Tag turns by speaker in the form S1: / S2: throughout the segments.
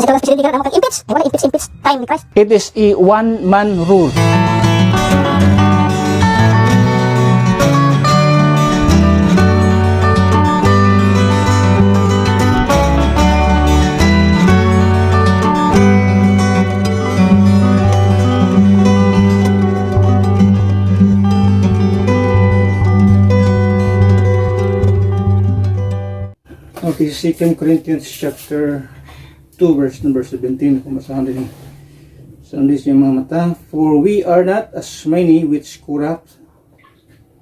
S1: ito lang presidente ka na mag-impeach. Wala impeach time ni Christ.
S2: It is a one-man rule.
S3: Okay, 2 Corinthians chapter 2 verse number 17. Kung masahan din sa yung mga mata. For we are not as many which corrupt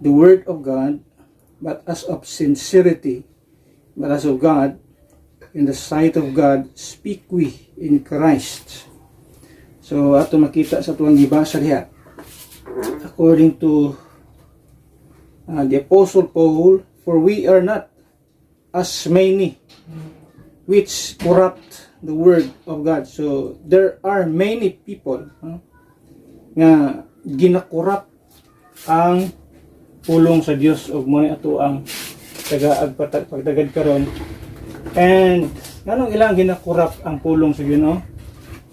S3: the word of God, but as of sincerity, but as of God, in the sight of God, speak we in Christ. So, ato makita sa tuwang gibasa diha. According to the Apostle Paul, for we are not as many which corrupt the word of God. So there are many people nga ginakorrupt ang pulong sa Dios ug mo ato ang pagdagad karon. And nganong ilang ginakorrupt ang pulong sa Ginoo?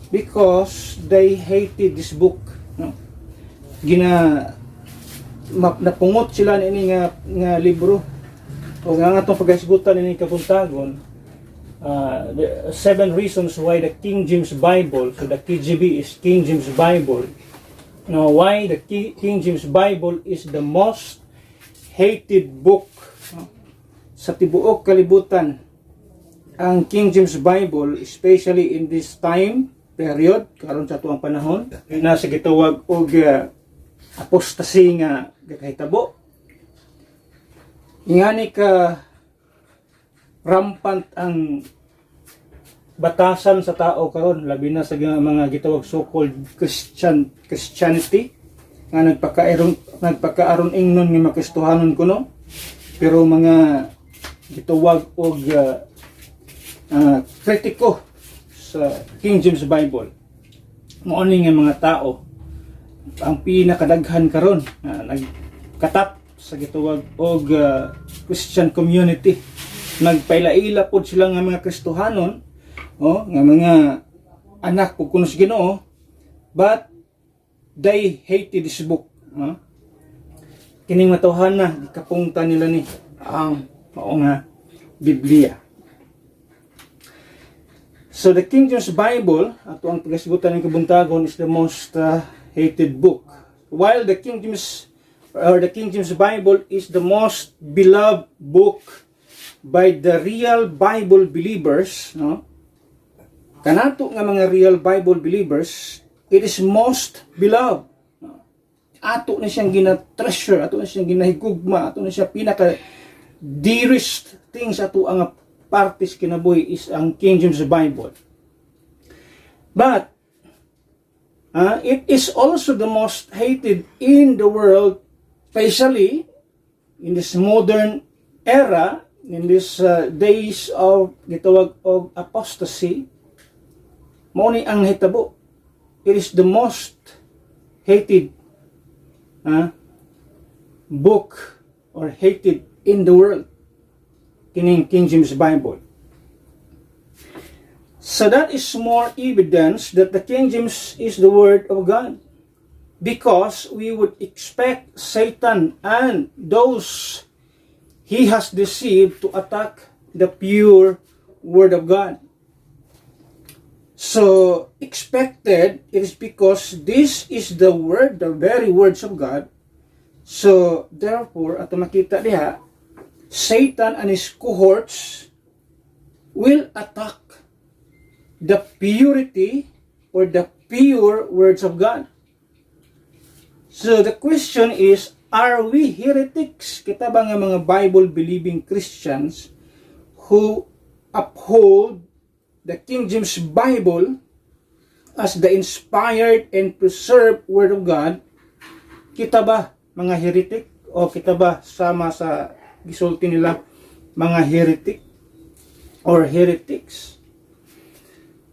S3: Because they hated this book, no? Napungot sila ini nga libro. O nga atong pagkasigutan ni kabuntagon, the 7 reasons why the King James Bible, so the KJB is King James Bible. Now, why the King James Bible is the most hated book sa tibuok kalibutan. Ang King James Bible, especially in this time period, karon sa tuang panahon, na sa gitawag og apostasy nga gakahitabo. Ingani ka rampant ang batasan sa tao karon, labi na sa mga gitawag so-called Christianity nga nagpakaaron ingnon nga makristohanon kuno, pero mga gitawag og kritiko sa King James Bible, mao ni nga mga tao ang pinakadaghan karon nagkatap sa gitawag og Christian community. Nagpailaila pod sila nga mga Kristohanon, nga mga anak po kuno sa Ginoo, but they hated this book. Kining matuhan na kapungtan nila ni ang mao nga Biblia. So the King James Bible, ato ang pagasigutan ng kabuntagon, is the most hated book, while the King James Bible is the most beloved book by the real Bible believers, no? Kanato nga mga real Bible believers, it is most beloved. Ato na siyang gina-treasure, ato na siyang ginahigugma, ato na siya pinaka dearest things ato ang partes kinabuhi is ang King James Bible. But it is also the most hated in the world, especially in this modern era, in these days of gitawag og apostasy. Mao ni ang hitabo. It is the most hated book or hated in the world, kining King James Bible. So that is more evidence that the King James is the Word of God, because we would expect Satan and those he has deceived to attack the pure Word of God. So, expected, it is because this is the Word, the very words of God. So, therefore, ato makita diha, Satan and his cohorts will attack the purity or the pure words of God. So the question is, are we heretics? Kita ba nga mga Bible-believing Christians who uphold the King James Bible as the inspired and preserved Word of God? Kita ba mga heretic? O kita ba sama sa gisulti nila mga heretic or heretics?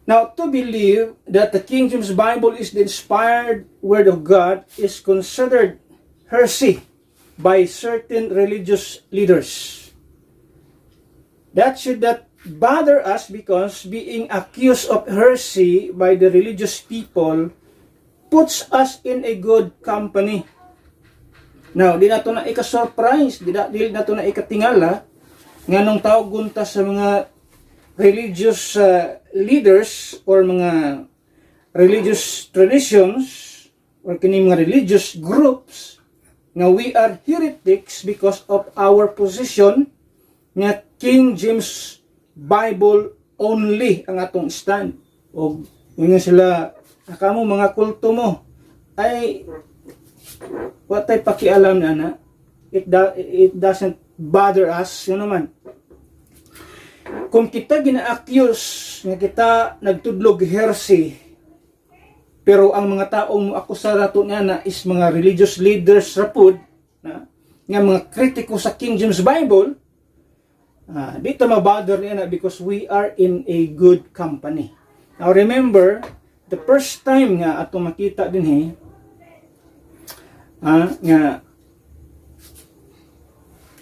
S3: Now, to believe that the King James Bible is the inspired Word of God is considered heresy by certain religious leaders. That should not bother us because being accused of heresy by the religious people puts us in a good company. Now, di na to na ika-surprise, di na to na ikatingala nga nung tawag gunta sa mga religious leaders or mga religious traditions or kini mga religious groups nga we are heretics because of our position nga King James Bible only ang atong stand. O yun nga sila, akamo mga kulto mo ay watay pakialam na it doesn't bother us, yun naman. Kung kita gina-accuse nga kita nagtudlog heresy, pero ang mga taong akusa rato niya na is mga religious leaders rapod na nga mga kritiko sa King James Bible, di ta mabother niya na because we are in a good company. Now remember, the first time nga ato makita din nga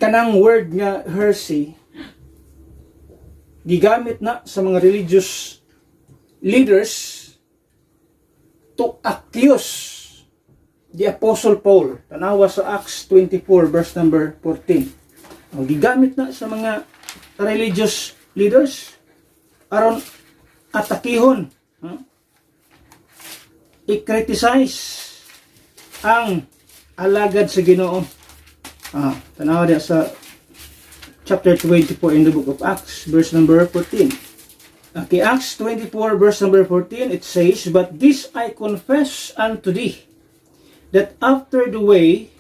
S3: kanang word nga heresy gigamit na sa mga religious leaders to accuse the Apostle Paul. Tanawa sa Acts 24 verse number 14. Gigamit na sa mga religious leaders aron atakihon, i-criticize ang alagad sa Ginoo. Tanawa diya sa chapter 24 in the book of Acts, verse number 14. Okay, Acts 24, verse number 14, it says, "But this I confess unto thee, that after the way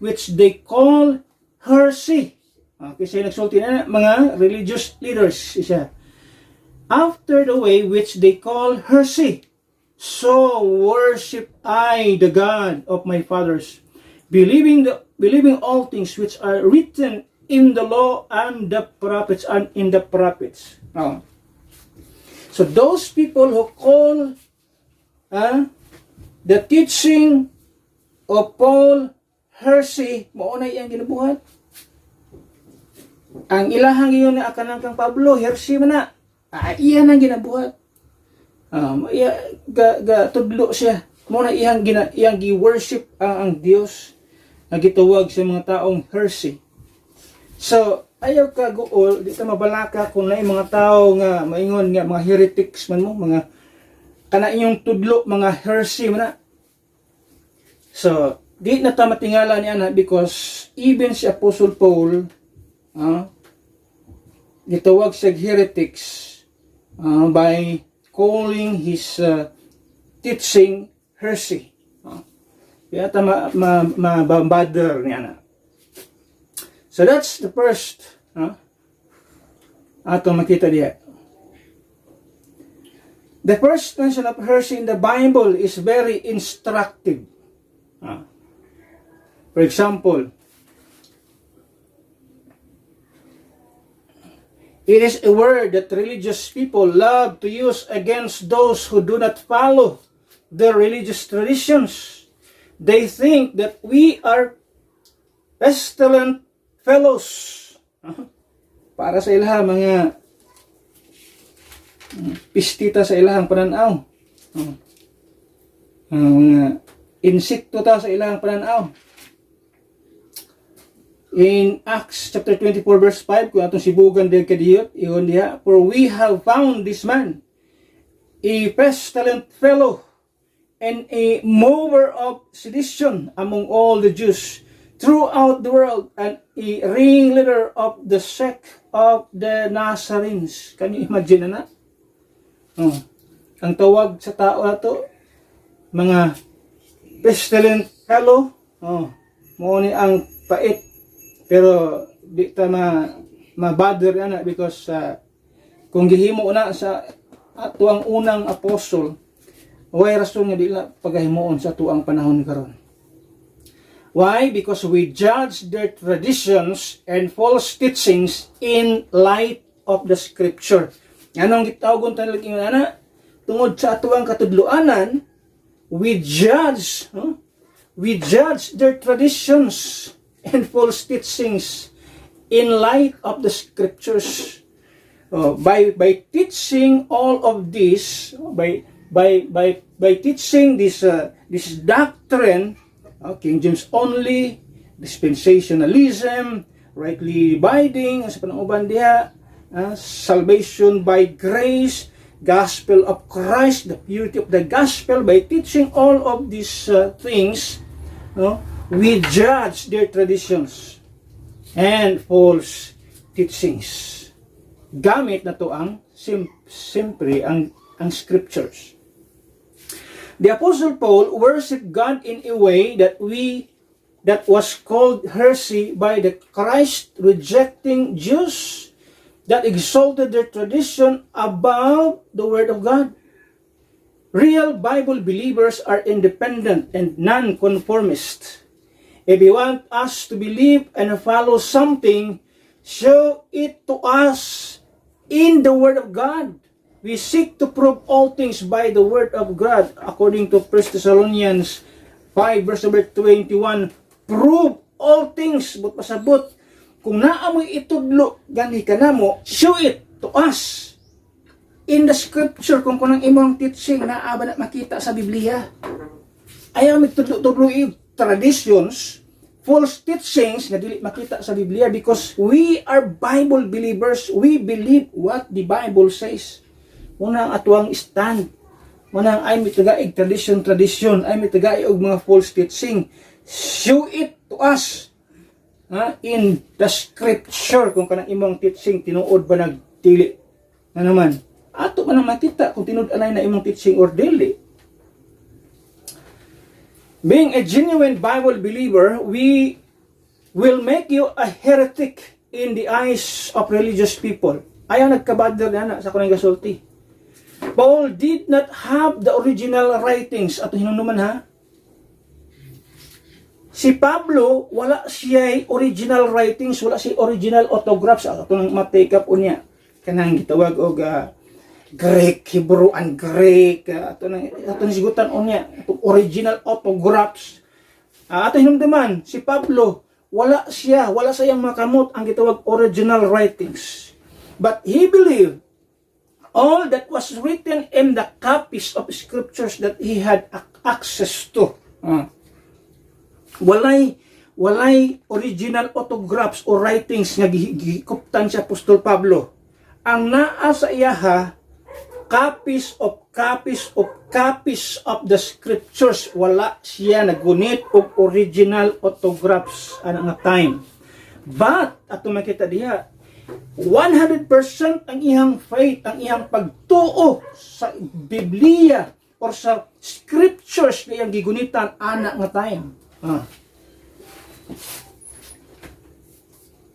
S3: which they call heresy." Okay, siya nagsulti na mga religious leaders, isa. "After the way which they call heresy, so worship I the God of my fathers, believing all things which are written in the law and the prophets and in the prophets." So those people who call the teaching of Paul heresy, mauna iyang ginabuhat. Ang ilahang iyon na akanang kang Pablo, heresy man na. Iyan ang ginabuhat. Tudlo siya. Mauna iyang gi-worship ang Dios na gitawag sa mga taong heresy. So, ayaw ka guol, di ka mabalaka kung na mga tao nga maingon nga mga heretics man mo, mga kana inyong tudlo, mga heresy man na. So, di na ta matingala niya na because even si Apostle Paul gitawag siya heretics by calling his teaching heresy. Kaya ta mababother niya na. So that's the first ato makita diya. The first mention of heresy in the Bible is very instructive. For example, it is a word that religious people love to use against those who do not follow their religious traditions. They think that we are pestilent fellows. Para sa ilahang mga pistita sa ilahang pananaw. Mga insekto ta sa ilahang pananaw. In Acts chapter 24 verse 5, kung atong sibugan din kadiyot, iyon diha, "For we have found this man, a pestilent fellow, and a mover of sedition among all the Jews throughout the world, and a ringleader of the sect of the Nazarenes." Can you imagine na? Ang tawag sa tao ato, mga pestilent fellow, mo ni ang pait. Pero di ta ma-bother na because kung gihimo na sa ato ang unang apostol, way rason nga dila pagahimuon sa ato ang panahon karon. Why? Because we judge their traditions and false teachings in light of the scripture. Anong gitawgon ta lagi ana? Tungod sa ato ang katudloanan, we judge their traditions and false teachings in light of the scriptures. By teaching all of this, by teaching this doctrine, King James only, dispensationalism, rightly dividing, sa pananguban diha, salvation by grace, gospel of Christ, the purity of the gospel. By teaching all of these things, we judge their traditions and false teachings. Gamit na to ang simpre ang scriptures. The Apostle Paul worshiped God in a way that was called heresy by the Christ rejecting Jews that exalted their tradition above the Word of God. Real Bible believers are independent and non-conformist. If you want us to believe and follow something, show it to us in the Word of God. We seek to prove all things by the Word of God. According to 1 Thessalonians 5 verse number 21, prove all things, but pasabot, kung naamoy itudlo, gani ka na mo, show it to us in the scripture. Kung kunang imong teaching, naaba na makita sa Biblia. Ayaw magtudlo-tudlo traditions, false teachings nga dili makita sa Biblia, because we are Bible believers. We believe what the Bible says. Muna ang atuang stand. Muna ang ay mitagaig tradition, ay mitagaig og mga false teaching. Show it to us in the scripture. Kung kanang imong teaching tinuod ba nagdili na naman, ato man makita kung tinuod-anay na imong teaching or dili. Being a genuine Bible believer, we will make you a heretic in the eyes of religious people. Ayaw nagkabadder na sa kunang gasulti. Paul did not have the original writings. Ato hinunuman ha? Si Pablo, wala siya original writings, wala siya original autographs. Ato nang ma-take up unya. Kanang gitawag og Greek, Hebrew, and Greek. Ato nang sigutan unya. Original autographs. Ato hinumduman, si Pablo, wala sayang makamot ang gitawag original writings. But he believed all that was written in the copies of scriptures that he had access to. Walay original autographs or writings nga gikuptan si Apostol Pablo. Ang naa sa iyaha, copies of the scriptures. Wala siya nagunit og original autographs anang time. But ato makita diha, 100% ang ihang faith, ang ihang pagtuo sa Biblia or sa scriptures kayang gigunitan ana nga time.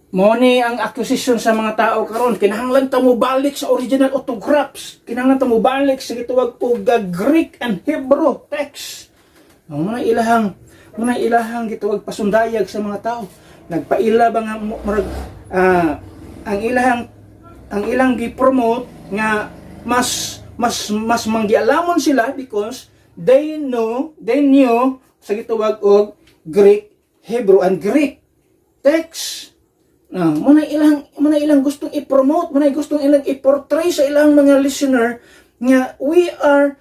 S3: Mo ni ang accusation sa mga tao karon, kinahanglan ta mo balik sa original autographs, kinahanglan ta mo balik sa gitawag og Greek and Hebrew text. Muna ilahang gitawag pasundayag sa mga tao. Nagpaila ba nga ang ilang gi-promote nga mas manggialamon sila because they knew sa gitawag og Greek, Hebrew, and Greek text. Muna ilang gustong i-promote, muna gustong ilang i-portray sa ilang mga listener nga we are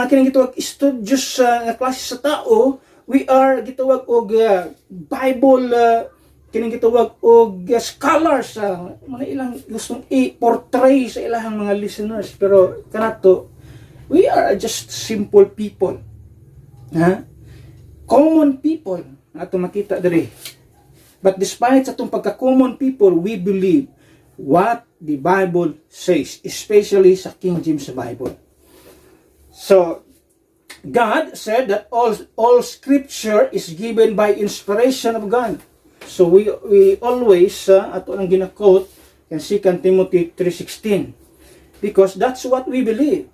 S3: kining gitawag studious nga klase sa tao, we are gitawag og Bible kining gitawag og scholars. Muna ilang gustong i-portray sa ilang mga listeners, pero kanato we are just simple people, common people ato makita diri. But despite sa itong pagka-common people, we believe what the Bible says, especially sa King James Bible. So, God said that all scripture is given by inspiration of God. So, we always, ato ang gina-quote, in 2 Timothy 3:16. Because that's what we believe.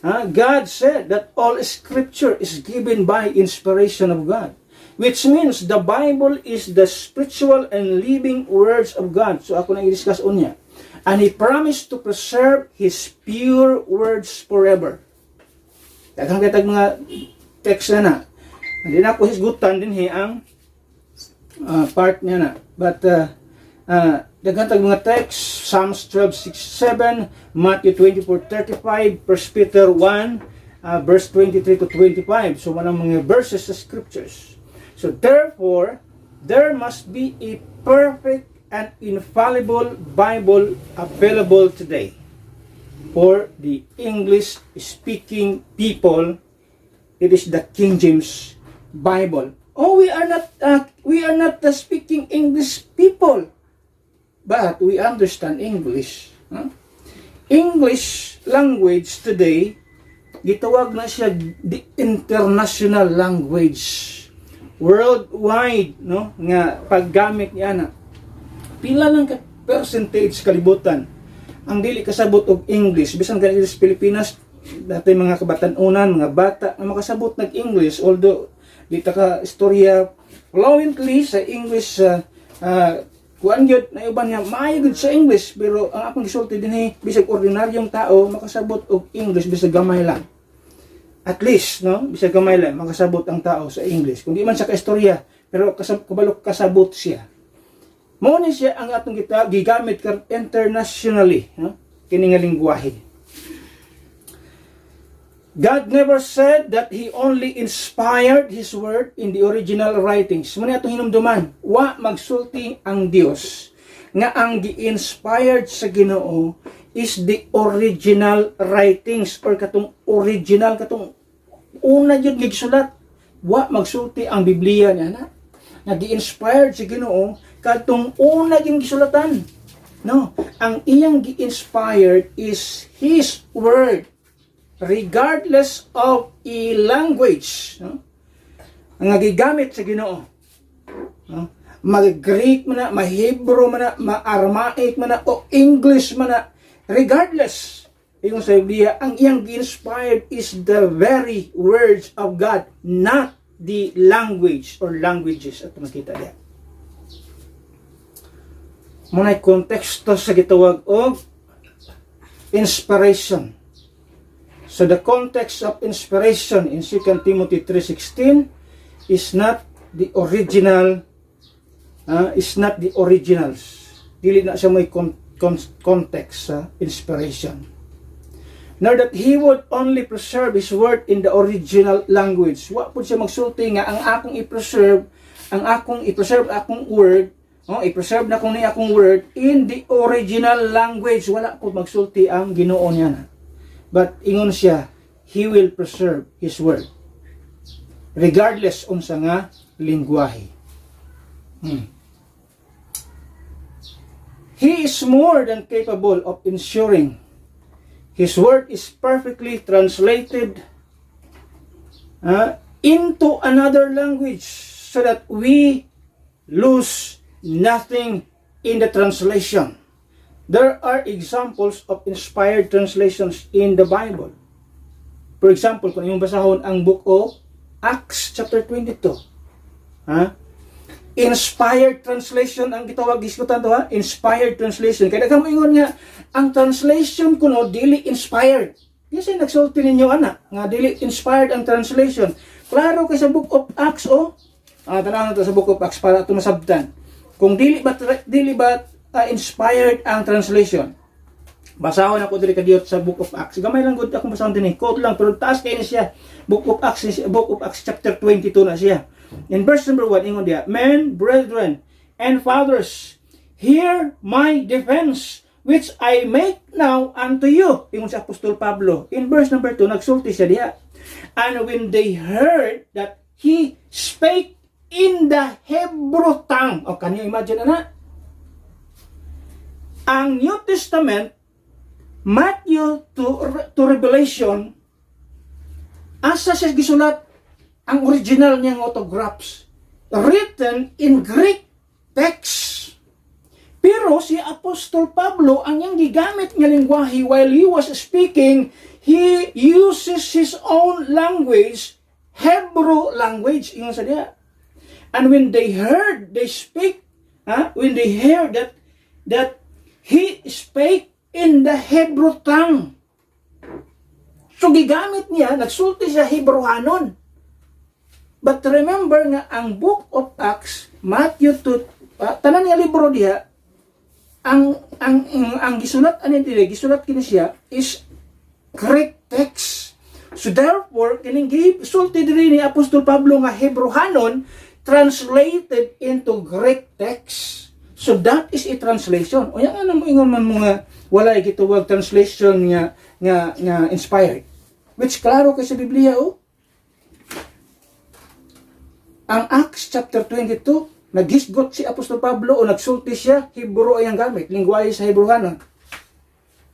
S3: God said that all scripture is given by inspiration of God. Which means the Bible is the spiritual and living words of God. So ako na i-discuss unya. And He promised to preserve His pure words forever. Daghang katag mga text na. Hindi na ako hisgutan din ang part niya na. But daghan tag mga text, Psalms 12:6-7, Matthew 24:35, 1 Peter 1 verse 23 to 25. So walang mga verses sa scriptures. So therefore, there must be a perfect and infallible Bible available today for the English speaking people. It is the King James Bible. Oh, we are not speaking English people, but we understand English. English language today, gitawag na siya the international language, worldwide, no? Nga paggamit niya na pila lang ka percentage kalibutan ang dili kasabot og English. Bisan kanila sa Pilipinas, dati mga kabatanunan, mga bata na makasabot nag English, although di ta ka istorya fluently sa English, kuan gyud na iban niya maayo gud sa English, pero ang akong gisulti dinhi bisag ordinaryong tao makasabot og English bisag gamay lang. At least, no, bisag gamay lang makasabot ang tao sa English. Kung di man sa kaistorya, pero kabalo kasabot siya. Mao ni siya ang atong gigamit internationally, no? Kini nga lengguwahe. God never said that He only inspired His word in the original writings. Muna itong hinumduman, wa magsulti ang Dios nga ang gi-inspired sa Ginoo is the original writings, or katong original, katong una yun gigsulat. Wa magsulti ang Biblia niya na nga gi-inspired sa Ginoo katong una yung gisulatan. No, ang iyang gi-inspired is His word, regardless of a language, no? Ang gigamit sa Ginoo, no? Mag-Greek man na, ma-Hebrew man na, ma-Aramaic man na, o English man na, regardless, yung sa Biblia, ang iyang inspired is the very words of God, not the language or languages at makita diya. Muna'y konteksto sa gitawag og inspiration. So the context of inspiration in 2 Timothy 3:16 is not the original, is not the originals. Dili na siya may context sa inspiration. Nor that He would only preserve His word in the original language. Wa po siya magsulti nga ang akong i-preserve akong word, i-preserve na kung ni akong word in the original language. Wala po magsulti ang Ginoo niya na. But ingon siya, He will preserve His word regardless unsa nga lingwahe. He is more than capable of ensuring His word is perfectly translated into another language so that we lose nothing in the translation. There are examples of inspired translations in the Bible. For example, kung yung basahon ang book of Acts chapter 22. Inspired translation ang gitawag diskutan to, inspired translation. Kaya kamo ingon nga ang translation kuno dili inspired. Kasi nagsulti ninyo ana nga dili inspired ang translation. Klaro kay sa book of Acts tanaw na sa book of Acts para ato masabtan. Kung dili ba inspired ang translation. Basahon ako diri kadiyot sa Book of Acts. Gamay lang gud akong basahon dinhi. Quote lang pero taas kay ni siya. Book of Acts chapter 22 na siya. In verse number 1 ingon diha, "Men, brethren, and fathers, hear my defense which I make now unto you." Ingon si Apostol Pablo. In verse number 2 nagsulti siya diha. "And when they heard that he spake in the Hebrew tongue." O can you imagine na? Ang New Testament, Matthew to Revelation, asa siya gisulat ang original niyang autographs, written in Greek text. Pero si Apostol Pablo, ang niyang gigamit nga lengguwahe while he was speaking, he uses his own language, Hebrew language, ingon sa diha. And when they heard, they speak, when they heard that he spake in the Hebrew tongue. So gigamit niya, nagsulti siya Hebrewanon. But remember nga ang Book of Acts, Matthew to tanan nga libro diha, ang gisulat ani dili gisulat kini siya is Greek text. So therefore kining gisulti diri ni Apostol Pablo nga Hebrehanon translated into Greek text. So that is a translation. O yan nga mo ingon man mga walay gituwag translation nga inspired. Which klaro kay sa Biblia Ang Acts chapter 22, naghisgot si Apostol Pablo o nagsulti siya, Hebrew ay ang gamit, lingwahe sa Hebrehanon.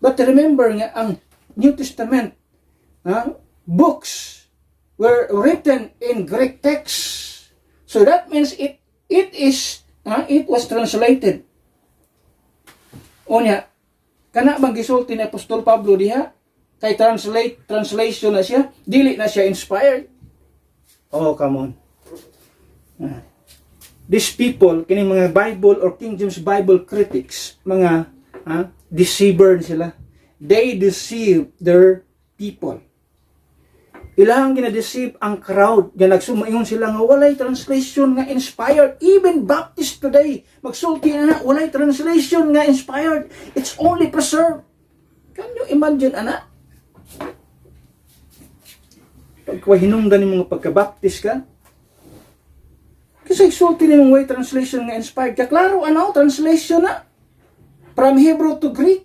S3: But remember nga, ang New Testament books were written in Greek text. So that means it was translated. O niya, kana bang gisulti ni Apostol Pablo diha, kay translation na siya, dili na siya inspired. Oh, come on. These people, kining mga Bible or King James Bible critics, mga deceiver sila. They deceive their people. Ilang gina-deceive ang crowd. Nga nagsumayon sila nga walay translation nga inspired. Even Baptist today, magsulti na walay translation nga inspired. It's only preserved. Can you imagine, ana? Pagka hinungdan ng mga pagka-Baptist ka, kasi sulti ni mong way translation nga inspired. Kaklaro, translation na. From Hebrew to Greek.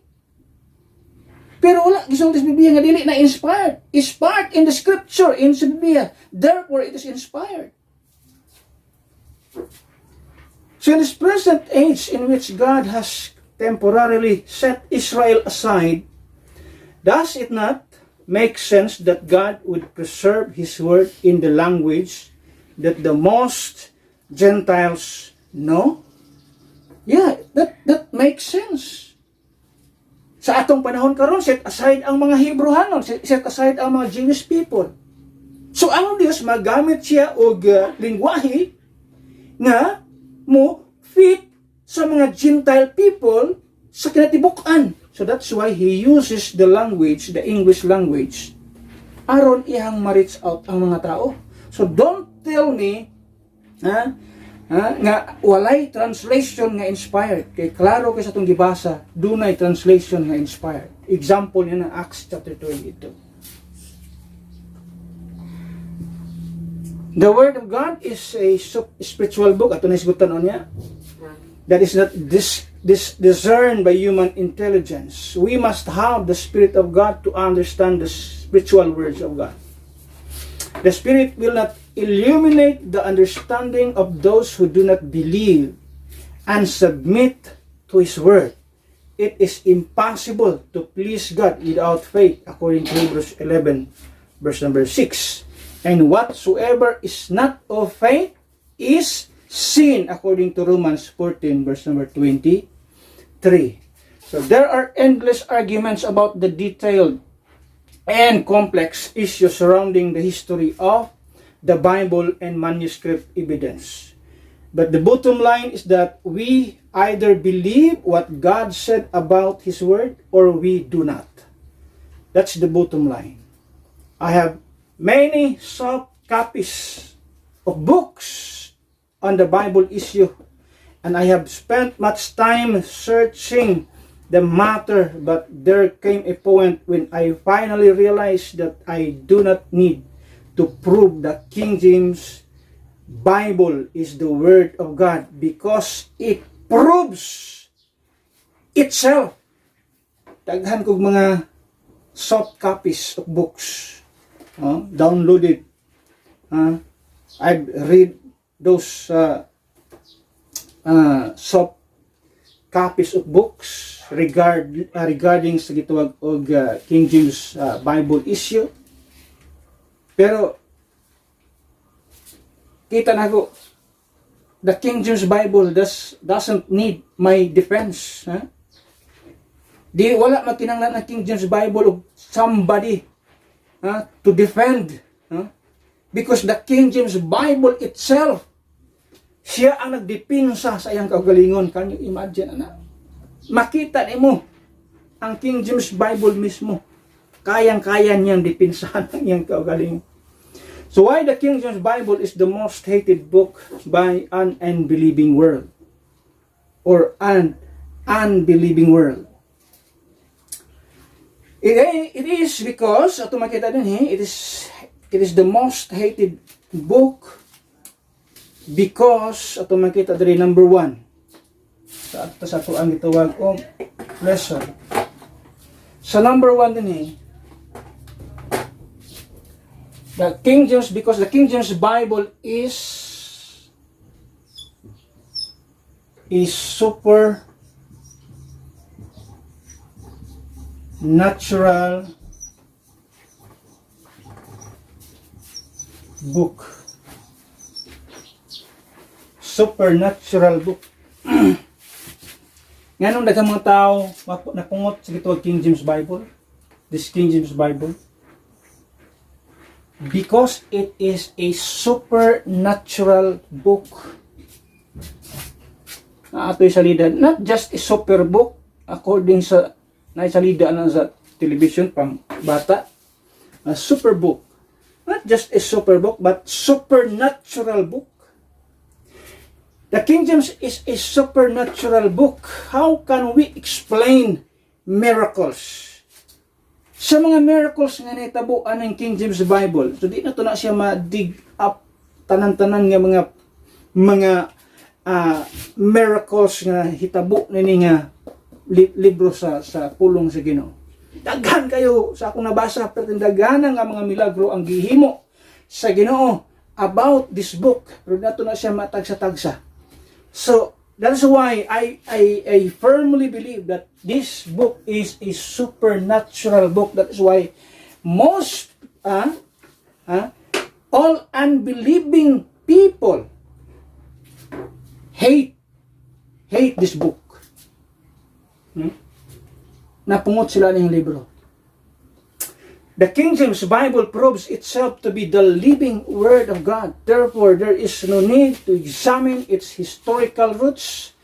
S3: Pero wala, gisulti sa Biblia nga dili na inspired. Inspired in the scripture, in sa Biblia. Therefore, it is inspired. So in this present age in which God has temporarily set Israel aside, does it not make sense that God would preserve His word in the language that the most Gentiles know? Yeah, that makes sense. Sa atong panahon karon, set aside ang mga Hebrehanon, set aside ang mga Jewish people. So ang Dios magamit siya og lingwahe nga mo fit sa mga Gentile people sa kinatibuk-an. So that's why He uses the language, the English language, aron ihang ma-reach out ang mga tao. So don't tell me nga walay translation nga inspired. Kay klaro kay sa itong gibasa, dunay translation nga inspired. Example niya ng Acts chapter 22. The Word of God is a spiritual book. Ato na isgutan niya. That is not discerned by human intelligence. We must have the Spirit of God to understand the spiritual words of God. The Spirit will not illuminate the understanding of those who do not believe and submit to His Word. It is impossible to please God without faith, according to Hebrews 11, verse number 6. And whatsoever is not of faith is sin, according to Romans 14, verse number 23. So there are endless arguments about the detailed and complex issues surrounding the history of the Bible and manuscript evidence. But the bottom line is that we either believe what God said about His Word or we do not. That's the bottom line. I have many soft copies of books on the Bible issue, and I have spent much time searching the matter, but there came a point when I finally realized that I do not need to prove that King James Bible is the Word of God because it proves itself. Daghan kog mga soft copies of books downloaded. I've read those soft copies of books regarding sa gituwag og King James Bible issue. Pero kita na ko, the King James Bible doesn't need my defense. Di wala makinanglan ang King James Bible of somebody to defend. Because the King James Bible itself, siya ang nagdipinsa sa iyang kaugalingon. Can you imagine, anak? Makita nimo ang King James Bible mismo. Kayang-kaya niyang dipinsahan ang iyang kaugalingon. So why the King James Bible is the most hated book by an unbelieving world? Or an unbelieving world. It is because, ato makita din it is the most hated book because, ato makita din number 1. Sa ato ang gitawag og lesson. Sa number 1 din the King James, because the King James Bible is super natural book. Supernatural book. Nganong daghang mga tao napungot sa gitawag King James Bible? This King James Bible? Because it is a supernatural book. Ato'y salida, not just a super book according sa naisalida na sa television pang bata. A super book. Not just a super book, but supernatural book. The King James is a supernatural book. How can we explain miracles? Sa mga miracles nga nahitabuan ng King James Bible, so di na to na siya ma-dig up tanan-tanan nga mga miracles nga hitabo nini nga libro sa pulong sa Ginoo. Daghan kayo sa akong nabasa, pero daghan nga mga milagro ang gihimo sa Ginoo about this book. Pero nato na siya matagsa-tagsa. So that's why I firmly believe that this book is a supernatural book. That is why most all unbelieving people hate this book. Napungot sila ng libro. The King James Bible proves itself to be the living Word of God. Therefore, there is no need to examine its historical roots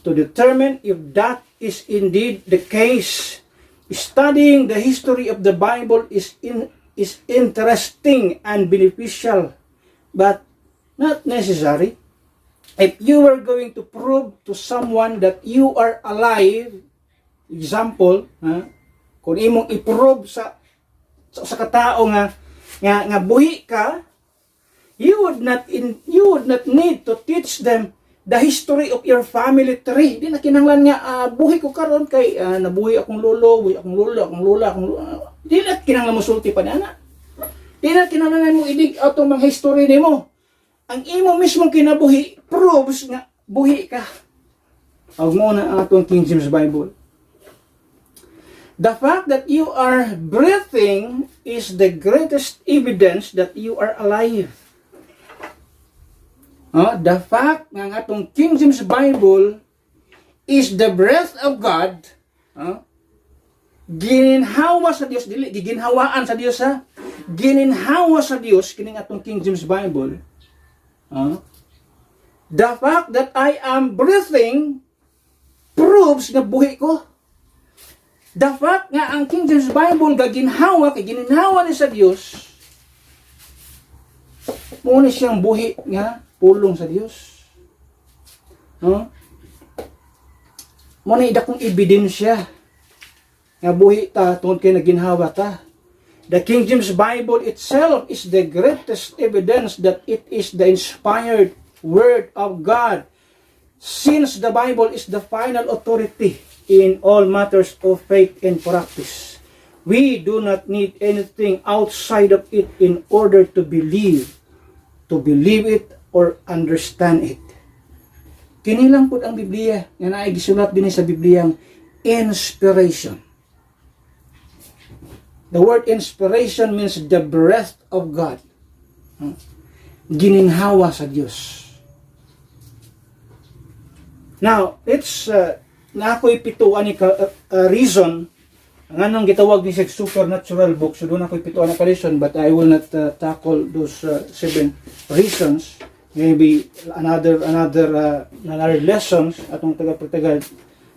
S3: to determine if that is indeed the case. Studying the history of the Bible is interesting and beneficial, but not necessary. If you were going to prove to someone that you are alive, example, kung imong i-prove sa katao nga buhi ka, you would not need to teach them the history of your family tree. Di na kinahanglan nga buhi ko karon kay nabuhi akong lolo, buhi akong lola. Di na kinahanglan mo sulti pa na. Di na kinahanglan mo idig atong mga history nimo. Ang imo mismong kinabuhi proves nga buhi ka. Ug mo na ang atong King James Bible. The fact that you are breathing is the greatest evidence that you are alive. The fact nga atong King James Bible is the breath of God. Gininhawa sa Dios, dili giginhawaan sa Dios ha. Gininhawa sa Dios kining atong King James Bible. The fact that I am breathing proves nga buhi ko. The fact nga ang King James Bible gaginhawa kay gininhawa ni sa Dios, mo ni siyang buhi nga pulong sa Dios. Mo ni dakong ebidensya nga buhi ta tungod kay naginhawa ta. The King James Bible itself is the greatest evidence that it is the inspired Word of God, since the Bible is the final authority in all matters of faith and practice. We do not need anything outside of it in order to believe it or understand it. Kini lang pud ang Biblia nga naay gisulat dinhi sa Bibliang inspiration. The word inspiration means the breath of God. Gininhawa sa Dios. Now, it's na ako'y pituan ni reason nganong gitawag ni siya supernatural book. So doon ako'y pituan na reason, but I will not tackle those 7 reasons. Maybe another lessons atong taga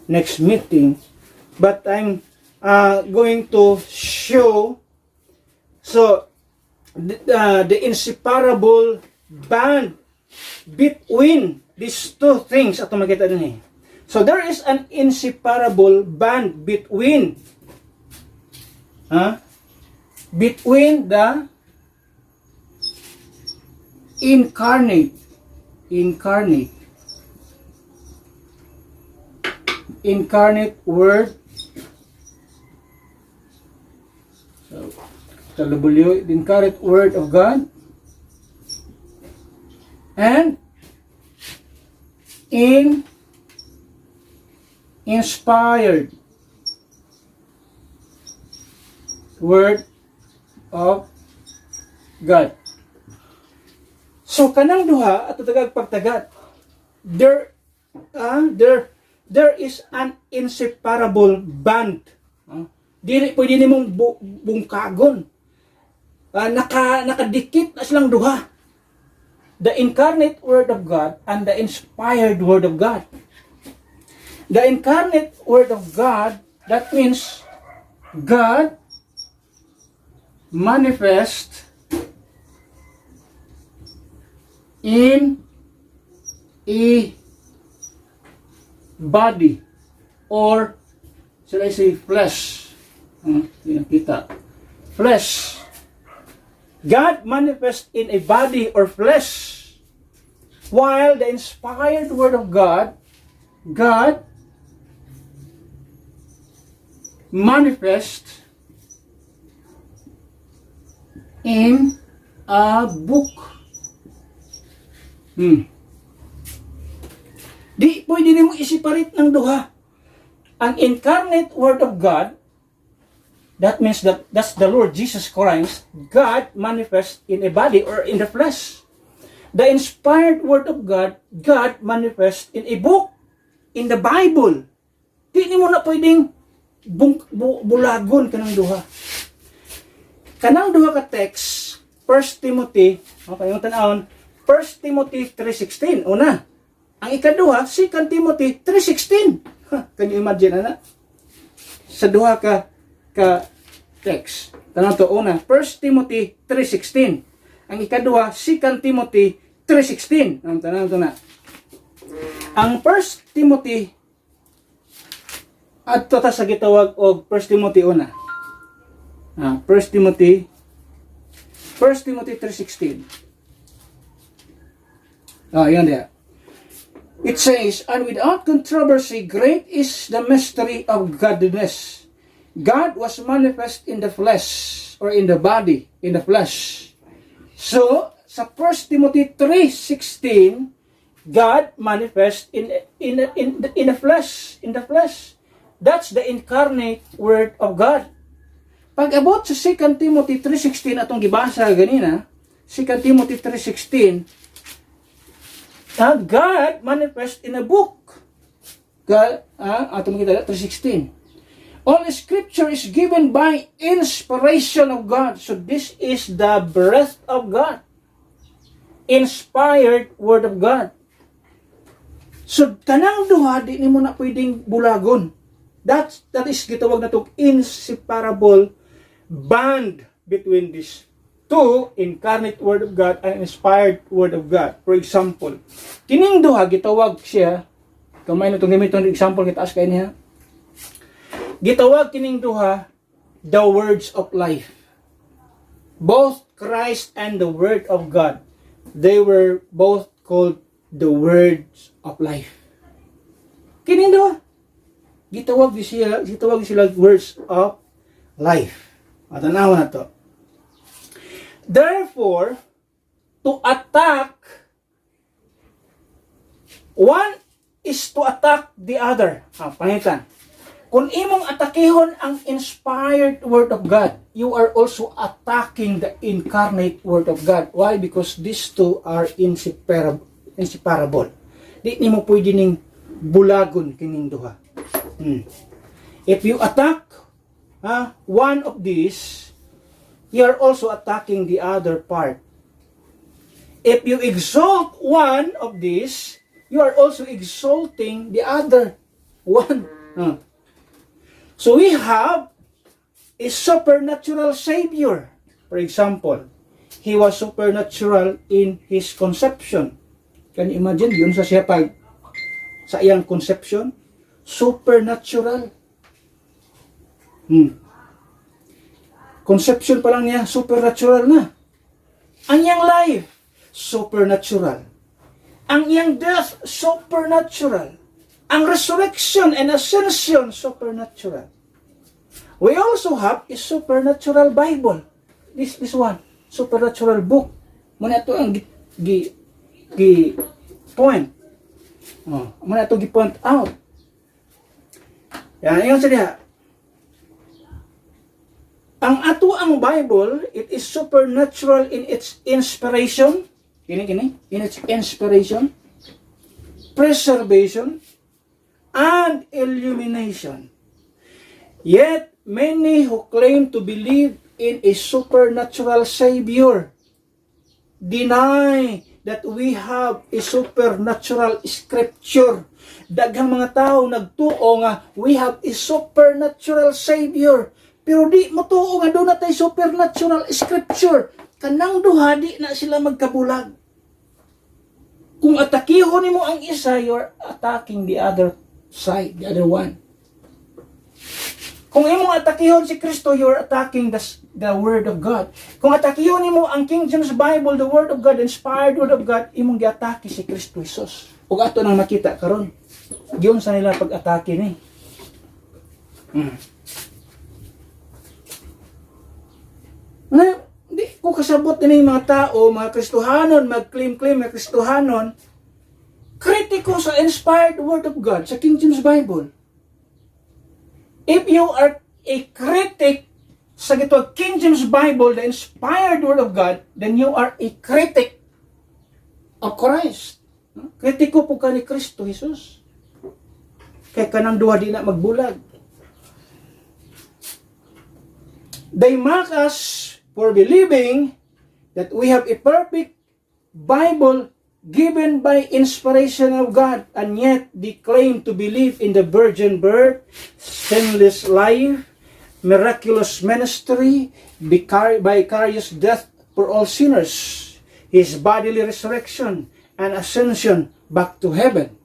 S3: next meeting. But I'm going to show the inseparable bond between these two things atong makita din. So there is an inseparable bond between between the incarnate word, so the W, the incarnate word of God, and inspired word of God. So kanang duha ato tagag pagtagat, there is an inseparable bond. Dili pwede nimong bungkagon. Nakadikit na silang duha. The incarnate word of God and the inspired word of God. The incarnate word of God, that means God manifest in a body, or should I say flesh? Kita. Flesh. God manifest in a body or flesh, while the inspired word of God, God manifest in a book. Di pwede nimo i-separate ng duha. Ang incarnate word of God, that means that's the Lord Jesus Christ, God manifest in a body or in the flesh. The inspired word of God, God manifest in a book, in the Bible. Di nimo na pwedeng bulagon kanang duha. Kanang duha ka text, 1 Timothy, yung tanawon, 1 Timothy 3:16, una. Ang ikaduha, 2 Timothy 3:16. Can you imagine, ana? Sa duha ka text. Tanong to, una, 1 Timothy 3:16. Ang ikaduha, 2 Timothy 3:16. Ang tanong to na. Ang 1 Timothy, at ta sa gitawag og 1 Timothy una. 1 Timothy 3:16. Yan dia. It says, and without controversy, great is the mystery of godliness. God was manifest in the flesh, or in the body, in the flesh. So, sa 1 Timothy 3:16, God manifest in the flesh, in the flesh. That's the incarnate word of God. Pag abot sa 2 Timothy 3:16 atong gibasa ganina, 2 Timothy 3:16, God manifest in a book. God, atong kita 3:16. All scripture is given by inspiration of God. So this is the breath of God. Inspired word of God. So kanang duha di nimo na pwedeng bulagon. That is gitawag na tong inseparable bond between these two, incarnate word of God and inspired word of God. For example, kining duha gitawag siya, kamay na itong gamiton example kita as kay niya. Gitawag kining duha the words of life. Both Christ and the word of God, they were both called the words of life. Kining duha gitawag sila words of life. At tanaw na to. Therefore, to attack, one is to attack the other. Pangitan. Kung imong atakihon ang inspired word of God, you are also attacking the incarnate word of God. Why? Because these two are inseparable. Di nimo pwede ning bulagon kining duha. If you attack one of these, you are also attacking the other part. If you exalt one of these, you are also exalting the other one. So we have a supernatural Savior. For example, He was supernatural in His conception. Can you imagine? Yun sa siya pag sa iyang conception. supernatural. Conception pa lang niya, supernatural na. Ang iyang life, supernatural. Ang iyang death, supernatural. Ang resurrection and ascension, supernatural. We also have a supernatural Bible. This one, supernatural book. Muna ito ang point. Muna ito gi-point out. Yan, yung sadya. Ang ato ang Bible, it is supernatural in its inspiration. In its inspiration, preservation, and illumination. Yet, many who claim to believe in a supernatural Savior deny that we have a supernatural scripture. Daghang mga tao nagtuo nga we have a supernatural Savior. Pero di mo tuo nga doon na tayo supernatural scripture. Kanang duha di na sila magkabulag. Kung atakihon mo ang isa, you're attacking the other side, the other one. Kung imong atakihon si Kristo, you're attacking the Word of God. Kung atakihon mo ang King James Bible, the Word of God, the inspired Word of God, imong giatake si Kristo Jesus. Ug ato nang makita karon, giyon sa nila pag-atake ni. Di ko kasabot din yung mga tao, mga Kristohanon, mag-claim-claim mga Kristohanon, kritiko sa inspired Word of God, sa King James Bible. If you are a critic sa gitawag King James Bible, the inspired Word of God, then you are a critic of Christ. Kritiko po ka ni Kristo Jesus. Kaya kanang duha di na magbulag. They mock us for believing that we have a perfect Bible given by inspiration of God, and yet they claim to believe in the virgin birth, sinless life, miraculous ministry, vicarious death for all sinners, His bodily resurrection, and ascension back to heaven.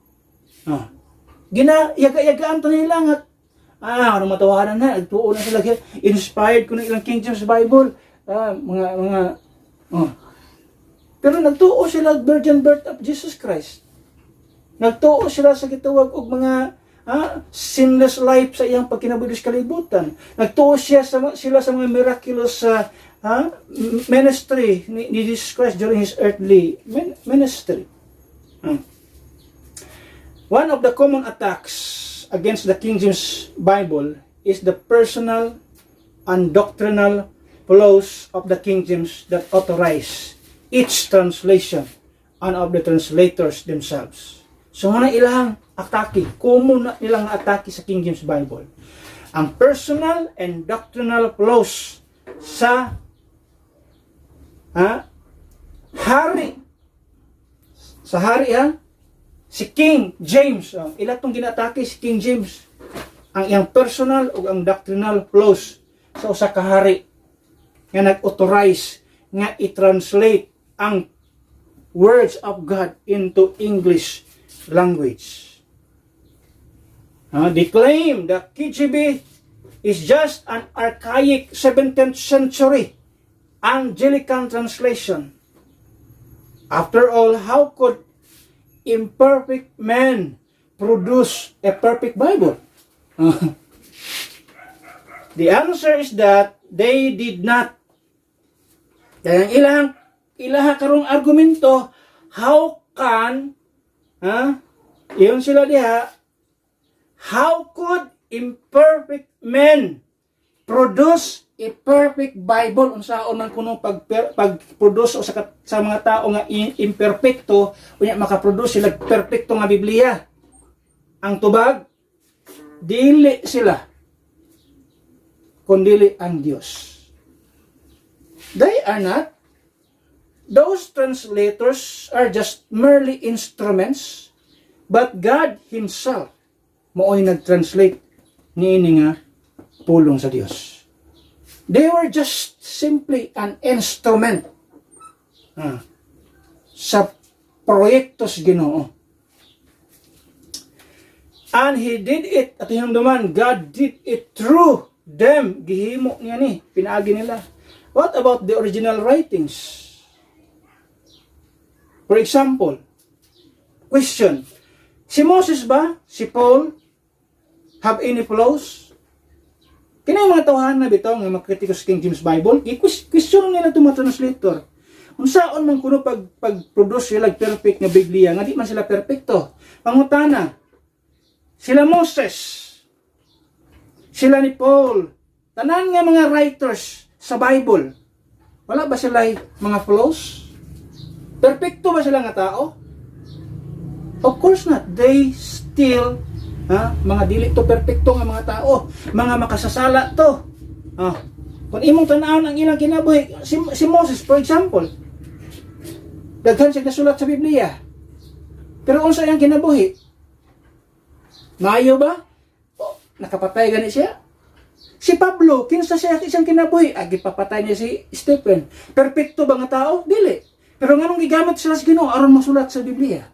S3: Yaga-yagaan to nila nga, ano matawanan na, nagtuo na sila, inspired ko ng ilang King James Bible, pero nagtuo sila virgin birth of Jesus Christ. Nagtuo sila sa gitawag og mga sinless life sa iyang pagkinabuhi sa kalibutan. Nagtuo sila sa mga miraculous ministry ni Jesus Christ during His earthly ministry. One of the common attacks against the King James Bible is the personal and doctrinal flaws of the King James that authorize its translation and of the translators themselves. So muna ilang atake, common na nilang atake sa King James Bible. Ang personal and doctrinal flaws sa hari. Sa hari si King James. Ila itong ginatake si King James. Ang iyang personal o ang doctrinal flaws sa usa ka hari nga nag-authorize nga i-translate ang words of God into English language. They claim that KJV is just an archaic 17th century Anglican translation. After all, how could imperfect men produce a perfect Bible? The answer is that they did not. Kaya ilang karong argumento, how can, iyon sila diha, how could imperfect men produce a perfect Bible? Unsaon man kuno pag-produce sa mga tao nga imperfecto, unya makaproduce sila perfecto nga Biblia. Ang tubag, dili sila, kundili ang Dios. They are not. Those translators are just merely instruments, but God Himself mooy nag-translate niini nga pulong sa Dios. They were just simply an instrument sa proyektos Ginoo. And He did it, at hinumduman, God did it through them. Gihimo niya ni, pinaagi nila. What about the original writings? For example, question, si Moses ba, si Paul, have any flaws? Kaya mga tawhan na bitaw nga makritiko sa King James Bible, i-question nila ito mga translator. Kung saan man kuno pag-produce sila perfect nga Biblia, nga di man sila perfecto. Pangutana, sila Moses, sila ni Paul, tanan nga mga writers sa Bible, wala ba sila mga flaws? Perfecto ba sila nga tao? Of course not. They still, mga dili to perfecto nga mga tao, mga makasasala to. Kung imong tanawon ang ilang kinabuhi, si Moses, for example, daghan siya nasulat sa Biblia. Pero unsa iyang kinabuhi? Maayo ba? Nakapatay gani siya? Si Pablo, kinsa siya isang kinabuhi? Gipapatay niya si Stephen. Perfecto ba nga tao? Dili. Pero nganong gigamit sila sa Ginoo aron masulat sa Biblia?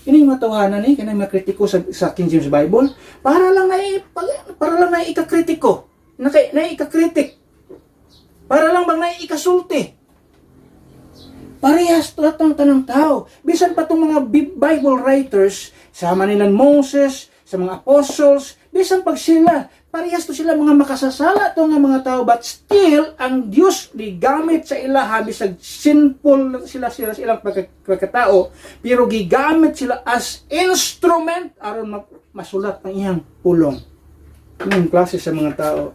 S3: Ini yung matawanan kanang mga kritiko sa King James Bible para lang na ikakritiko. Na ikakritik. Para lang bang na ikasulti. Parehas lahat ng tanang tao. Bisan pa itong mga Bible writers, sama nila Moses, sa mga apostles, bisan pag sila, parehas to sila mga makasasala to nga mga tao, but still, ang Diyos gigamit sa ilaha, bisag sinful sila silang pagkatao, pero gigamit sila as instrument aron masulat ang iyang pulong. Yung klase sa mga tao.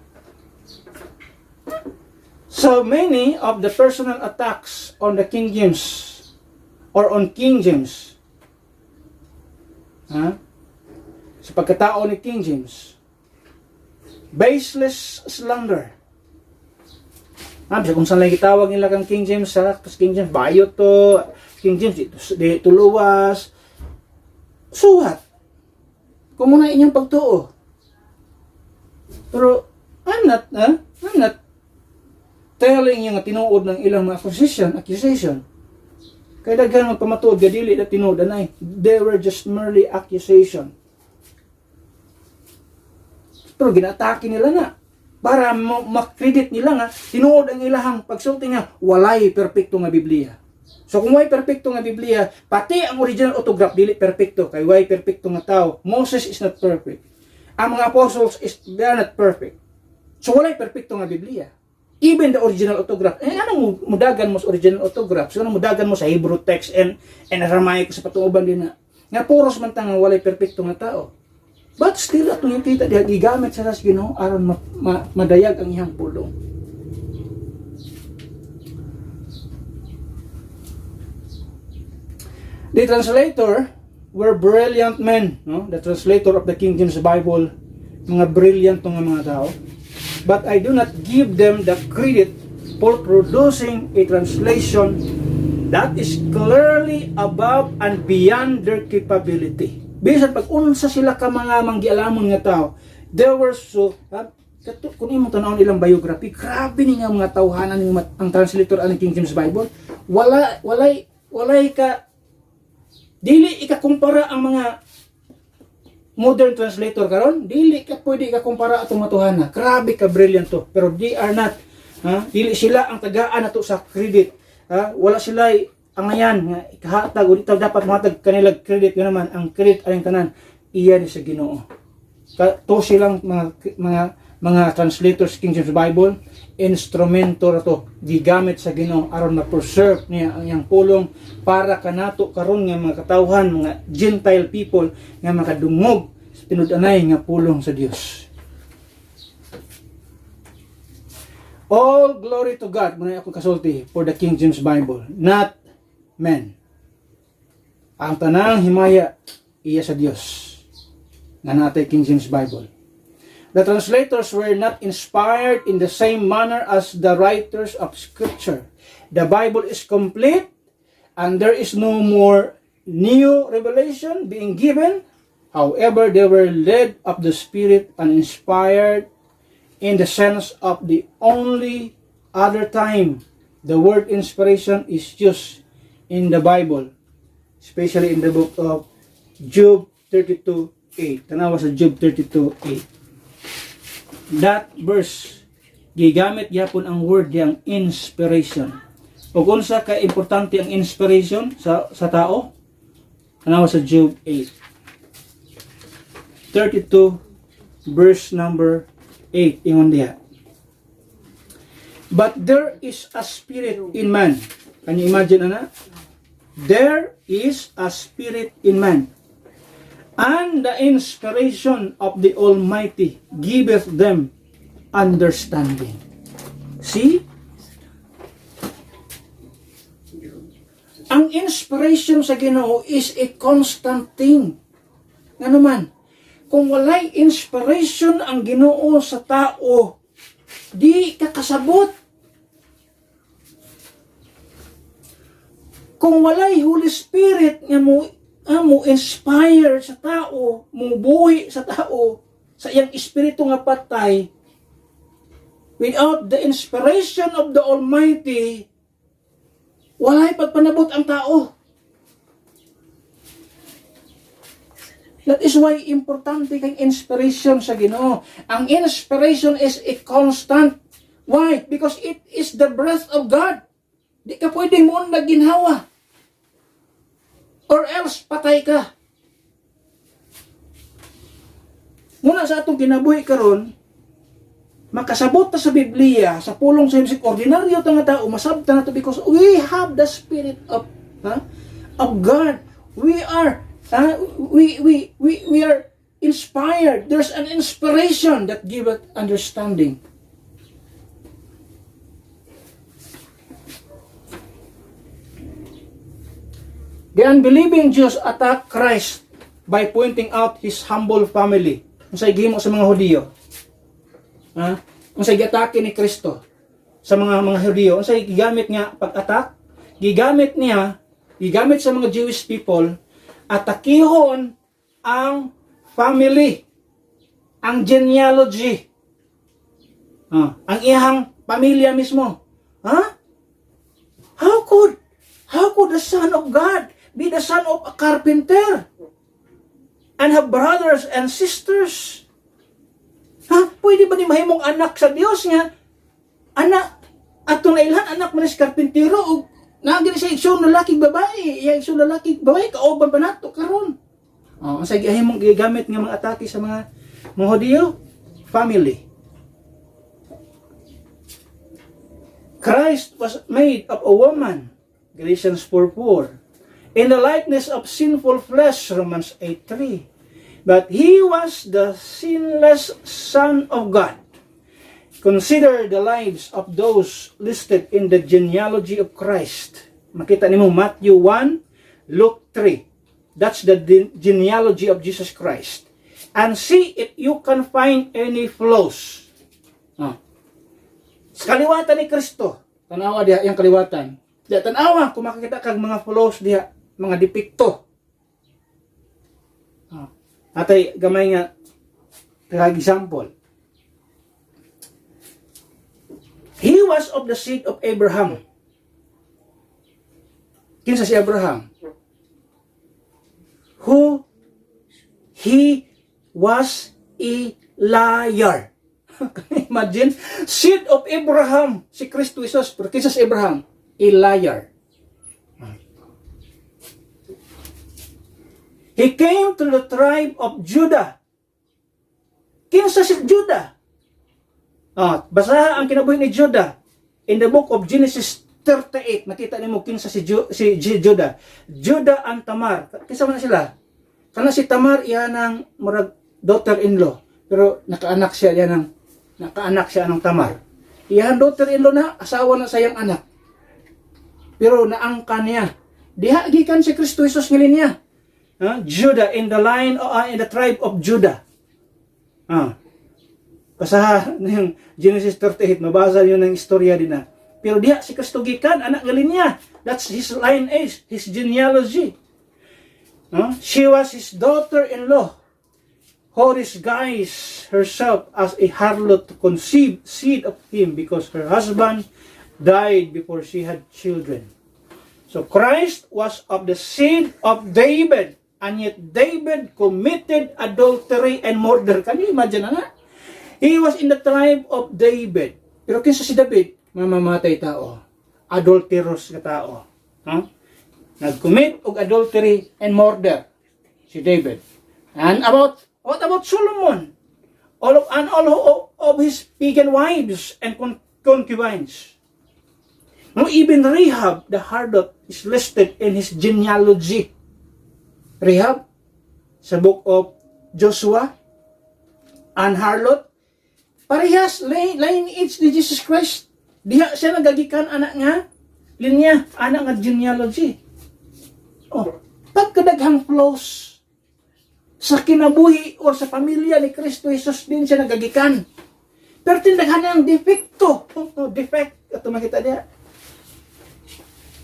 S3: So many of the personal attacks on the King James or on King James, sa pagkatao ni King James, baseless slander. Bisa kung saan lang itawag nila kang King James, King James bayo to, King James di tuluwas, suhat. Kung muna inyong pagtuo. Pero I'm not telling yung tinuod ng ilang mga accusation. Kaya daghan ng pamatuod, gadili na tinuod anay. They were just merely accusation. Pero ginatake nila nga. Para makredit nila nga, tinuod ang ilahang pagsulti nga, walay perfecto nga Biblia. So kung way perfecto nga Biblia, pati ang original autograph, dili perfecto. Kay way perfecto nga tao. Moses is not perfect. Ang mga apostles, they are not perfect. So walay perfecto nga Biblia. Even the original autograph. Anong mudagan mo sa original autograph? So anong mudagan mo sa Hebrew text and Aramaic sa patuoban din na. Nga puros man tanga walay perfecto nga tao. But still atong yung kita diha gigamit sa Ginoo aron madayag ang iyang pulong. The translator were brilliant men, no? The translator of the King James Bible, mga brilliant nga mga tao. But I do not give them the credit for producing a translation that is clearly above and beyond their capability. Bisan pag unsa sila ka mga manggialamon nga tao, they were so, kung imo tanawon ilang biography, grabe ni nga mga tawhanan ang translator ang King James Bible. Walay ka, dili ikakumpara ang mga modern translator karon, dili ka pwede ikakumpara atong matuhana. Grabe ka brilliant to, pero they are not. Dili sila ang tagaan nato sa credit. Wala sila ang ngayan nga ikahatag o dito dapat mahatag kanilang credit nga naman ang credit aling tanan iya ni sa Ginoo. To silang mga translators King James Bible, instrumento rato gigamit sa Ginoo aron ma-preserve niya ang iyang pulong para kanato karon nga mga katawhan, mga Gentile people nga makadungog sa tinud-anay nga pulong sa Dios. All glory to God, muna akong kasulti, for the King James Bible, not men. Ang tanang himaya iya sa Dios nga natay King James Bible. The translators were not inspired in the same manner as the writers of Scripture. The Bible is complete and there is no more new revelation being given. However, they were led of the Spirit and inspired in the sense of the only other time the word inspiration is used in the Bible. especially in the book of Job 32:8. Tanawa sa Job 32:8. That verse gigamit gyapon ang word yang inspiration. Ug unsa ka importante ang inspiration sa tao? Tanawa sa Job 8:32 verse number 8 ingon diha. But there is a spirit in man. Can you imagine ana? There is a spirit in man. And the inspiration of the Almighty giveth them understanding. See? Ang inspiration sa Ginoo is a constant thing. Nga naman, kung walay inspiration ang Ginoo sa tao, di ka kasabot. Kung walay Holy Spirit nga mo inspire sa tao, mo buhi sa tao, sa iyang espiritu nga patay, without the inspiration of the Almighty, walay pagpanabot ang tao. That is why importante kay inspiration sa Ginoo. Ang inspiration is a constant. Why? Because it is the breath of God. Di ka pwedeng mo na ginhawa. Or else, patay ka. Muna sa atong kinabuhi karon, makasabot ta sa Biblia, sa pulong sa himsik, ordinaryo ta nga tao, masabta na to because we have the Spirit of God. We are inspired. There's an inspiration that giveth understanding. The unbelieving Jews attack Christ by pointing out his humble family. Unsay gihimo sa mga Hudiyo? Unsay giatake ni Kristo sa mga Hudiyo? Unsay gigamit nga pag-attack? Gigamit sa mga Jewish people, atakihon ang family, ang genealogy, ang iyang pamilya mismo. How could the Son of God be the son of a carpenter and have brothers and sisters? Pwede ba ni mahimong anak sa Dios nga? Anak, atong nailhan anak man sa karpentero o nagin siya igsoon lalaking babae, igsoon lalaking babae, kaoban pa nato karon. Sa gihimong gigamit nga mga atake sa mga Hudiyo, family. Christ was made of a woman, Galatians 4:4. In the likeness of sinful flesh, Romans 8:3. But he was the sinless Son of God. Consider the lives of those listed in the genealogy of Christ. Makita nimo Matthew 1, Luke 3. That's the genealogy of Jesus Christ. And see if you can find any flaws. Sa kaliwatan ni Kristo, tanawa diha yung kaliwatan. Diya tanawa kung makikita kag mga flaws diha, mga depekto. Atay gamay nga kag example. He was of the seed of Abraham. Kinsa si Abraham? Who he was a liar. Imagine, seed of Abraham, si Kristo Jesus, pero kinsa si Abraham? A liar. He came to the tribe of Judah. Kinsa si Judah? Basaha ang kinabuhi ni Judah in the book of Genesis 38. Makita nimo kinsa si Judah. Judah and Tamar. Kinsa man sila? Kana si Tamar iya nang murag daughter-in-law, pero nakaanak siya ng Tamar. Iyan daughter-in-law na asawa na sayang anak. Pero naangkan niya. Diha gikan si Kristo Jesus ngilin niya. Judah in the line in the tribe of Judah. Basaha ng Genesis 38, mabasa niyo ng istorya din na. Pero diha si Kristo gikan anak ngalin niya. That's his lineage, his genealogy. She was his daughter-in-law, who disguised herself as a harlot to conceive seed of him because her husband died before she had children. So Christ was of the seed of David, and yet David committed adultery and murder. Can you imagine na? He was in the tribe of David. Pero kinsa si David, mamamatay tao, adulterous ka tao. Huh? Nag-commit og adultery and murder si David. And what about Solomon? All of his pagan wives and concubines. No, even Rahab, the harlot, is listed in his genealogy. Rahab, sa book of Joshua, and harlot, parehas, lineage ni Jesus Christ. Diha siya nagagikan anak nga, linya, anak nga genealogy. Oh, pagkadaghang flaws sa kinabuhi o sa pamilya ni Kristo Jesus din siya nagagikan. Pero tindaghan ang defecto, defect, ito makita niya.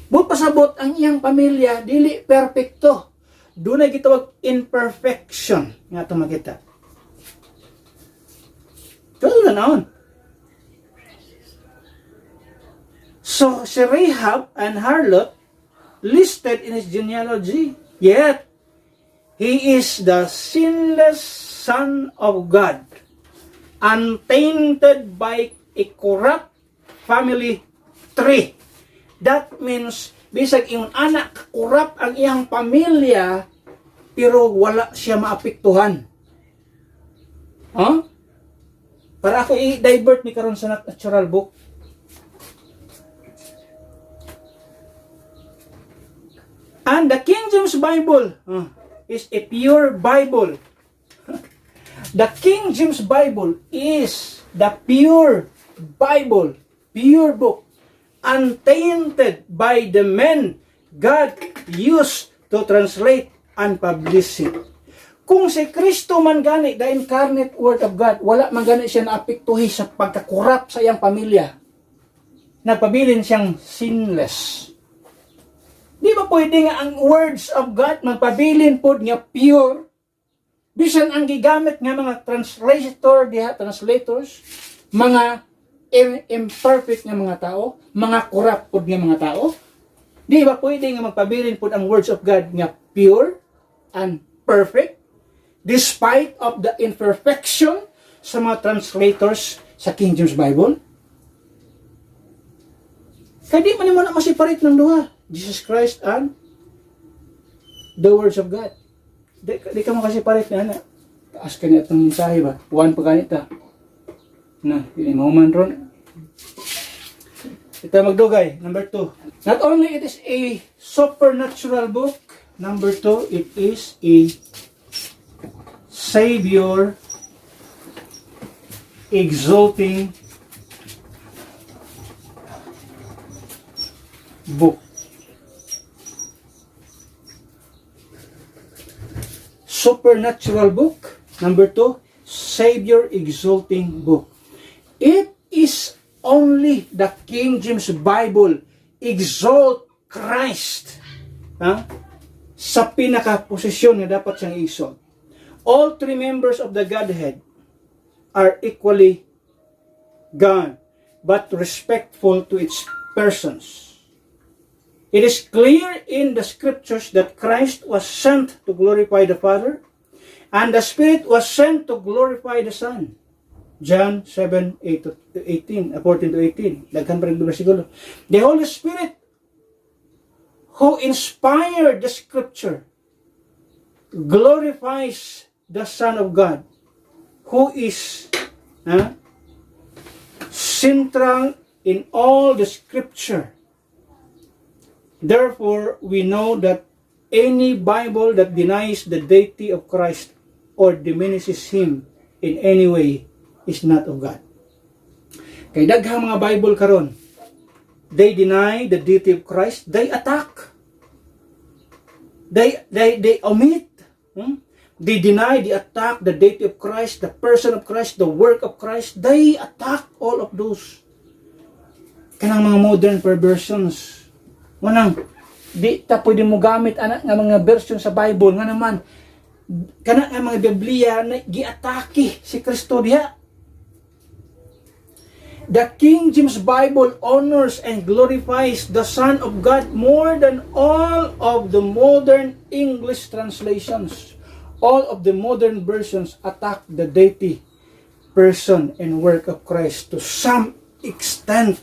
S3: Buot pasabot ang iyang pamilya, dili perfecto. Doon ay gitawag imperfection. Nga ito makita. Ito na naon. So, si Rahab and harlot listed in his genealogy. Yet, he is the sinless Son of God, untainted by a corrupt family tree. That means, bisag iyong anak, corrupt ang iyang pamilya, pero wala siya maapektuhan. Huh? Para ako i-divert ni karon sa natural book. And the King James Bible is a pure Bible. The King James Bible is the pure Bible, pure book, untainted by the men God used to translate and publish it. Kung si Kristo man gani, the incarnate Word of God, wala man gani siya naapektuhi sa pagkakurap sa iyang pamilya. Nagpabilin siyang sinless. Di ba pwede nga ang words of God magpabilin po nga pure? Bisan ang gigamit nga mga translators, mga imperfect nga mga tao, mga corrupt po nga mga tao. Di ba pwede nga magpabilin po ang words of God nga pure and perfect despite of the imperfection sa mga translators sa King James Bible? Kaya di man mo na masiparate ng duha, Jesus Christ and the words of God. Di ka makasiparate na na. Taas ka niya itong mensahe ba? One pa ganita. Na, yun yung moment ron. Ito magdugay. Number 2. Not only it is a supernatural book. Number 2, it is a Savior exalting book. Supernatural book. Number 2, Savior exalting book. It is only the King James Bible exalt Christ sa pinaka-posisyon na dapat siyang exalt. All three members of the Godhead are equally God, but respectful to its persons. It is clear in the scriptures that Christ was sent to glorify the Father, and the Spirit was sent to glorify the Son. John 7:14 to 18. Daghan pa rin bersikulo. The Holy Spirit who inspired the scripture glorifies the Son of God, who is central in all the scripture. Therefore, we know that any Bible that denies the deity of Christ or diminishes Him in any way is not of God. Kay daghang mga Bible karon, they deny the deity of Christ, they attack. They omit. They deny, they attack the deity of Christ, the person of Christ, the work of Christ. They attack all of those. Kanang mga modern perversions. Manang, di ta pwede mo gamit anak nga mga version sa Bible nga naman kana nga mga Biblia na giatake si Kristo diha. The King James Bible honors and glorifies the Son of God more than all of the modern English translations. All of the modern versions attack the deity, person, and work of Christ to some extent.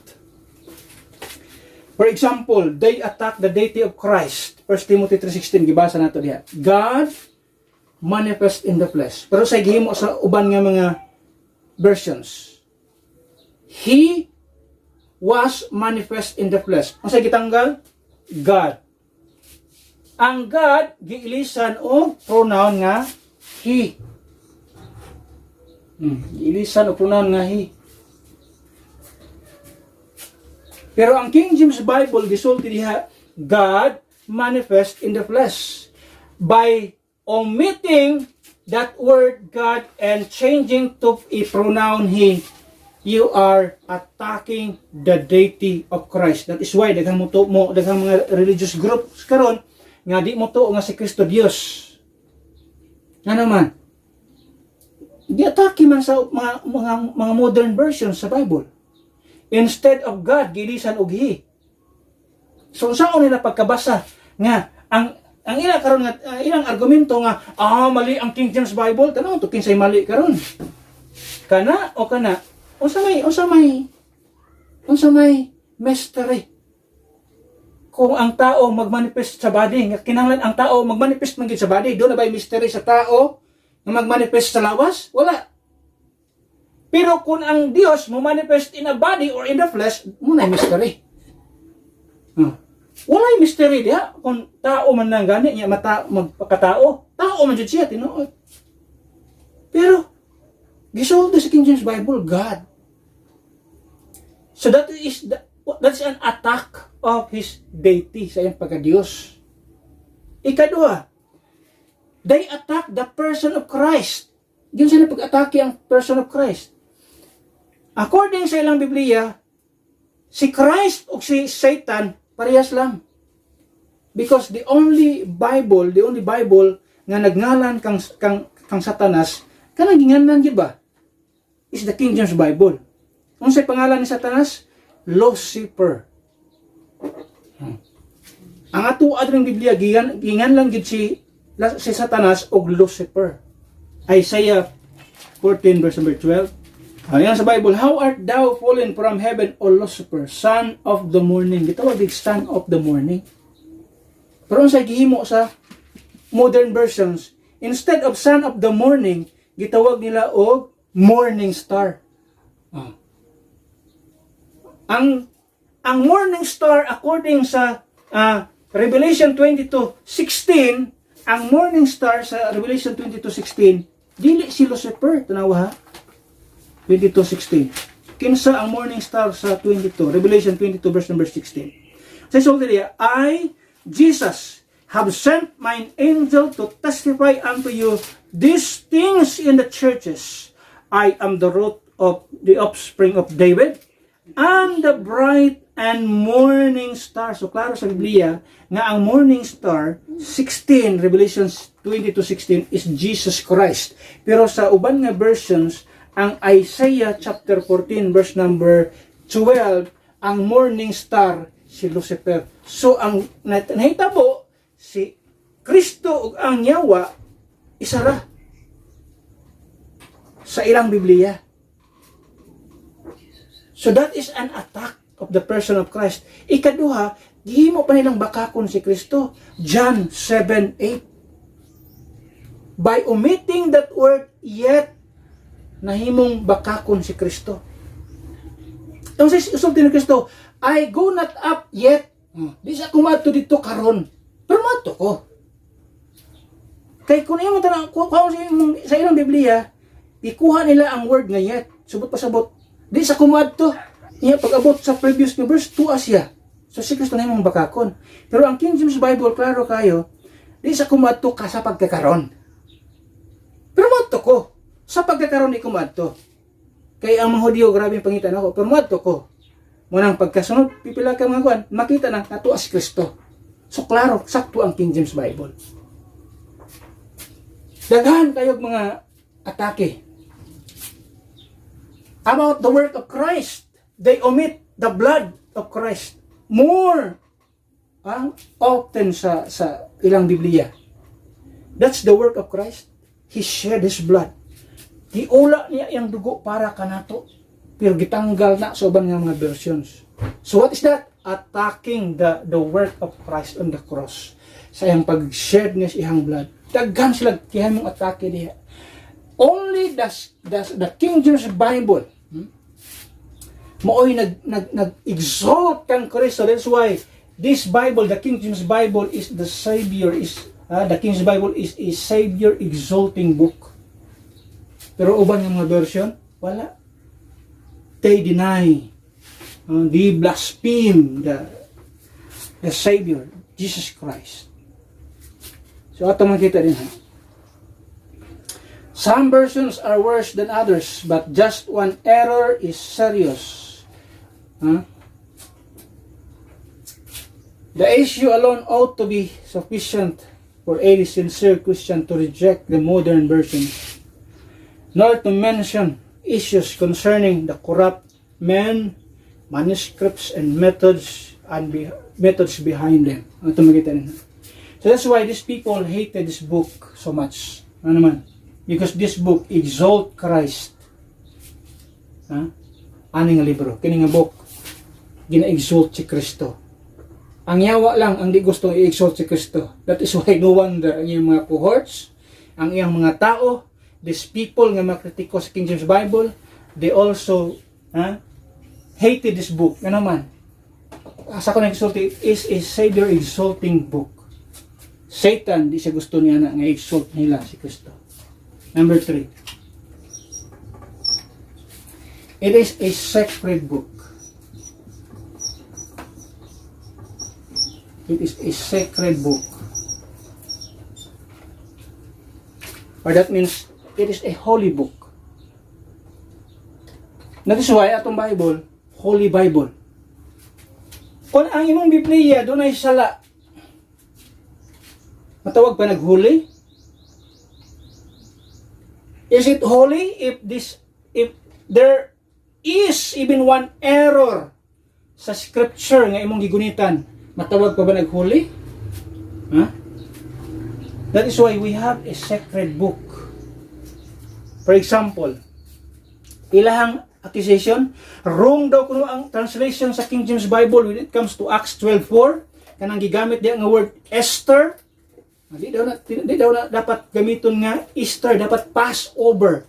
S3: For example, they attack the deity of Christ. 1 Timothy 3:16, gibasa nato diha. God manifest in the flesh. Pero sa gihimo sa uban nga mga versions, He was manifest in the flesh. Ang sa gitanggal, God. Ang God giilisan og pronoun nga He. Giilisan og pronoun nga He. Pero ang King James Bible gisulti diha, God manifest in the flesh. By omitting that word God and changing to a pronoun He, you are attacking the deity of Christ. That is why daghang mga religious groups karon nga di mo to nga si Kristo Dios. Nga naman, di atake man sa mga modern versions sa Bible. Instead of God, gilisan og He. So saan nila pagkabasa nga ang ilang karon nga ilang argumento nga mali ang King James Bible, tanong to kinsay mali karon. Kana o kana unsa may mystery. Kung ang tao magmanifest sa body, kinahanglan ang tao magmanifest man gid sa body, do na ba mystery sa tao nga magmanifest sa lawas? Wala. Pero kung ang Dios mo manifest in a body or in the flesh, muna mystery. Wala mystery diha kung tao man nang gani nya magpakatao. Tao man jud siya tinuod. Pero gisulti sa King James Bible, God. So that's an attack of His deity sa iyang pagka-Diyos. Ikadua, they attack the person of Christ. Diyan sila pag-atake ang person of Christ. According sa ilang Biblia, si Christ o si Satan, parehas lang. Because the only Bible nga nagngalan kang Satanas, kanang gingalan gyud ba? Is the King James Bible. Unsay pangalan ni Satanas? Lucifer. Ang ato adring Biblia ginganlan gyud si Satanas og Lucifer. Isaiah 14 verse number 12. Ayan sa Bible, how art thou fallen from heaven, O Lucifer, son of the morning. Gitawag dig son of the morning. Pero sa gihimo sa modern versions, instead of son of the morning, gitawag nila og morning star. Ang morning star according sa Revelation 22:16, ang morning star sa Revelation 22:16 dili si Lucifer, tanawa ha. 22:16. Kinsa ang morning star sa 22? Revelation 22 verse number 16. Sa sulti diya, I, Jesus, have sent mine angel to testify unto you these things in the churches. I am the root of the offspring of David and the bright and morning star. So klaro sa Biblia nga ang morning star 16 Revelations 22:16 is Jesus Christ. Pero sa uban nga versions, ang Isaiah chapter 14 verse number 12, ang morning star si Lucifer. So ang nahitabo si Kristo ug ang Yawa isara sa ilang Biblia. So that is an attack of the person of Christ. Ikaduha, gihimo pa nilang bakakon si Kristo. John 7:8. By omitting that word yet, nahimong bakakon si Kristo. Ang isulti ni Kristo, I go not up yet. Di sa kumadto dito karon. Pero madto ko. Kay kung imo tanang sa ilang Biblia, ikuha nila ang word nga yet. Subot pasabot. Di sa kumadto. Iya pag-abot sa previous nga verse, tuwa siya. So si Kristo nahimong bakakon. Pero ang King James Bible, klaro kayo, di sa kumadto ka sa pagkakaron. Pero madto ko. Sa pagkakaroon ni kumadto. Kaya ang mga Hudyo, grabe yung pangitan ako. Pero madto ko. Munang pagkasunod, pipila ka mga kuwan, makita na natuwa si Kristo. So klaro, sakto ang King James Bible. Daghan kayog mga atake about the work of Christ. they omit the blood of Christ more often sa ilang Biblia. That's the work of Christ. He shed His blood. Giula niya yung dugo para kanato. Pero gitanggal na sa uban nga mga versions. So what is that? Attacking the work of Christ on the cross. Sa iyang pag-shed niya sa iyang blood. Daghan sila kaya mong atake diha. Only the King James Bible mooy nag-exalt kang Kristo. That's why this Bible, the King James Bible, is the Savior, the King James Bible is a Savior exalting book. Pero uban ng mga version, wala. They deny, they blaspheme the Savior, Jesus Christ. So ato makita din ha. Some versions are worse than others, but just one error is serious. The issue alone ought to be sufficient for any sincere Christian to reject the modern version, nor to mention issues concerning the corrupt men, manuscripts, and methods behind them. Ito makita nila. So that's why these people hated this book so much. Ano naman? Because this book exalt Christ. Ano nga libro? Kini nga book gina-exalt si Kristo. Ang yawa lang ang di gusto i-exalt si Kristo. That is why no wonder ang iyang mga cohorts, ang iyang mga tao, these people nga makritiko sa King James Bible, they also hated this book. Ano man? Asa ko nag-exalt, is a Savior exalting book. Satan, di siya gusto niya na nga exalt nila si Kristo. Number 3. It is a sacred book. It is a sacred book. Or that means, it is a holy book. That is why, atong Bible, Holy Bible. Kung ang imong Biblia, doon ay sala, matawag pa naghuli? Is it holy if there is even one error sa scripture nga imong gigunitan? Matawag pa ba naghuli? That is why we have a sacred book. For example, ilahang accusation, wrong daw kuno ang translation sa King James Bible when it comes to Acts 12:4, kanang gigamit diya nga word Esther. Di daw na dapat gamiton nga Easter, dapat Passover.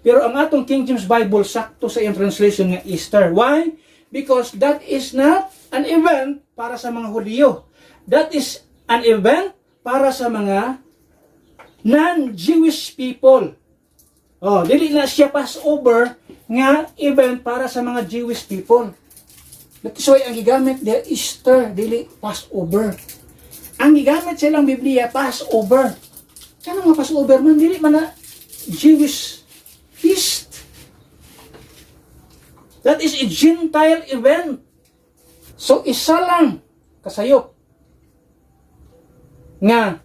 S3: Pero ang atong King James Bible sakto sa iyang translation nga Easter. Why? Because that is not an event para sa mga Hudyo. That is an event para sa mga non-Jewish people. Dili na siya Passover nga event para sa mga Jewish people. That is why ang gigamit diya Easter, dili Passover. Ang gigamit silang Biblia, Passover. Kaya nga Passover man, dili man na Jewish feast. That is a Gentile event. So, isa lang kasayop nga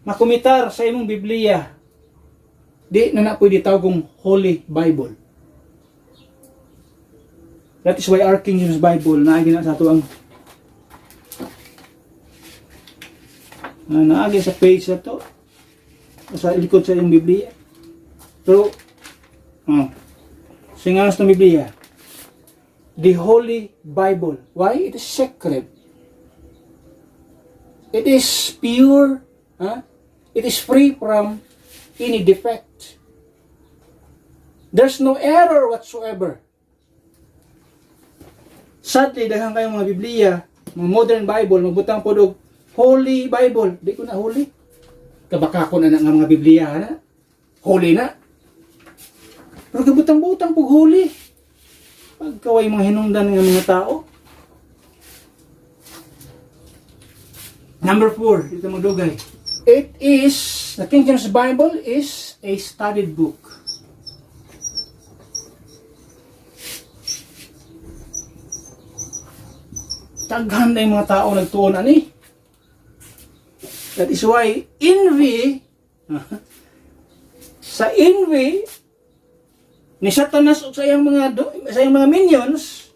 S3: makumitar sa imong Biblia, di na pwede tawagong Holy Bible. That is why our King James Bible naagi na sa ato ang naagi sa page na to sa likod sa iyong Biblia. Pero singanos ng Biblia, the Holy Bible. Why? It is sacred. It is pure. It is free from any defect. There's no error whatsoever. Sadly, daghang kayong mga Biblia, mga modern Bible, magbutang po og Holy Bible. Di ko na holy. Kabaka ko na nga mga Biblia, holy na. Pero kabutang-butang po holy. Pagkaway mga hinungdan ng mga tao. Number 4, dito magdugay. The King James Bible is a studied book. Taghan na yung mga tao nagtuon ani. That is why envy, sa envy, ni Satanas o sa iyang mga minions.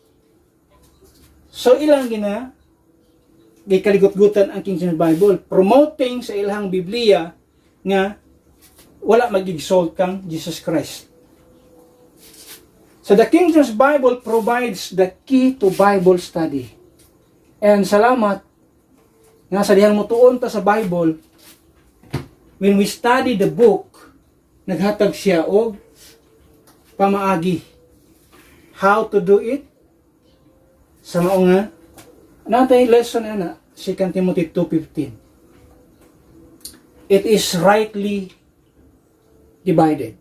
S3: So ilang gikaligot-gutan ang King James Bible, promoting sa ilang Biblia nga wala mag-exalt kang Jesus Christ. So the King James Bible provides the key to Bible study. And salamat nga sa dihang mutuon ta sa Bible, when we study the book, naghatag siya og pamaagi how to do it sa mao nga natay lesson ana 2 Timothy 2:15. It is rightly divided.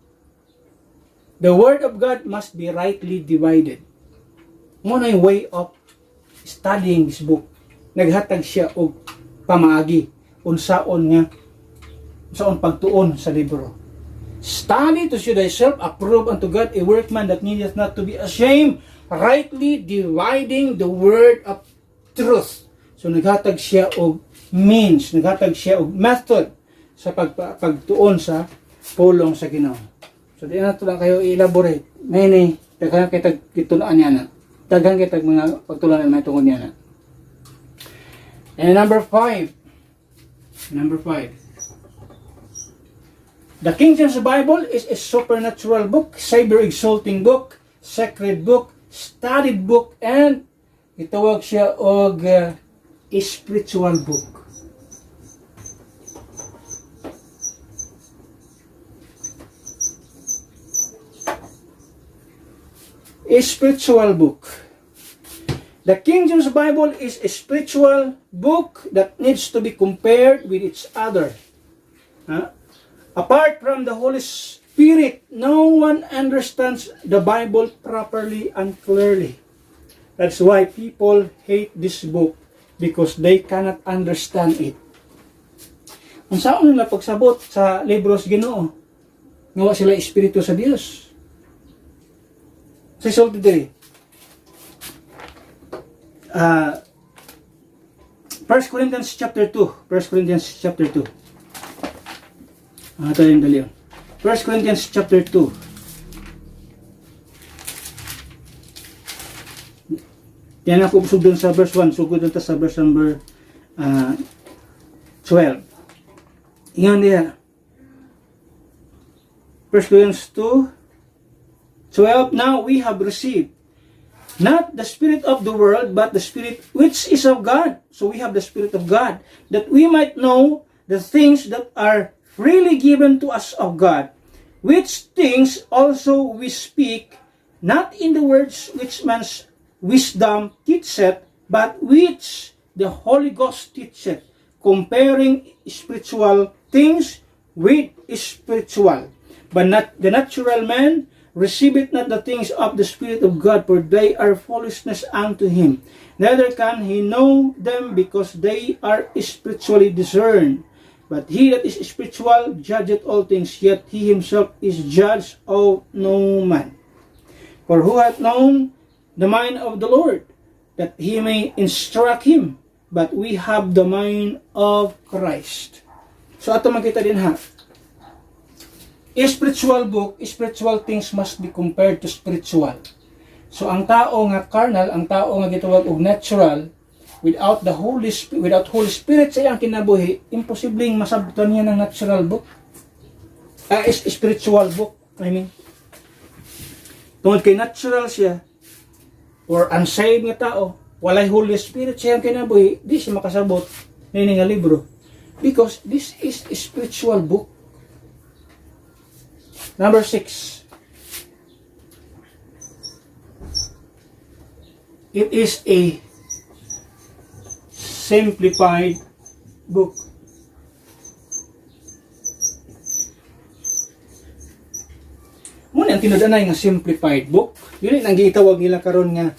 S3: The word of God must be rightly divided. Mo na yung way of studying this book. Naghatag siya og pamaagi unsaon pagtuon sa libro. Study to show thyself approved unto God, a workman that needeth not to be ashamed, rightly dividing the word of truth. So naghatag siya og means, naghatag siya og method sa pagtuon sa pulong sa Ginoo. So di na ito lang kayo i-elaborate. Ngayon daghan kitag gitunan niya na. Daghan kitag mga pagtulunan may tungod niya na. And number 5. The King James Bible is a supernatural book, cyber-exalting book, sacred book, studied book, and itawag siya og spiritual book. A spiritual book. The King James Bible is a spiritual book that needs to be compared with each other. Apart from the Holy Spirit, no one understands the Bible properly and clearly. That's why people hate this book, because they cannot understand it. Ang saan nila pagsabot sa libros Ginoo, ngawa sila espiritu sa Dios. Sa isulti diri. 1 Corinthians chapter 2. 1 Corinthians chapter 2. Ito yung dali. 1 Corinthians chapter 2. Yan ako sugdon sa verse 1. Sugod dito sa verse number 12. Iyan niya. 1 Corinthians 2. 12. Now we have received not the spirit of the world, but the Spirit which is of God. So we have the Spirit of God, that we might know the things that are freely given to us of God, which things also we speak, not in the words which man's wisdom teacheth, but which the Holy Ghost teacheth, comparing spiritual things with spiritual. But not the natural man receiveth not the things of the Spirit of God, for they are foolishness unto him. Neither can he know them, because they are spiritually discerned. But he that is spiritual judgeth all things, yet he himself is judged of no man. For who hath known the mind of the Lord, that he may instruct him? But we have the mind of Christ. So ato makita din ha. A spiritual book, spiritual things must be compared to spiritual. So ang tao nga carnal, ang tao nga gitawag og natural, without Holy Spirit sa iyang kinabuhi, imposibleng masabtan niya ng natural book. Spiritual book, I mean. Tungod kay natural siya, or unsaved nga tao, walay Holy Spirit sa iyang kinabuhi, di siya makasabot nini nga libro. Because this is a spiritual book. Number 6. It is a simplified book. Muna ang tinudanay nga simplified book. Yun ang gitawag nila karon nga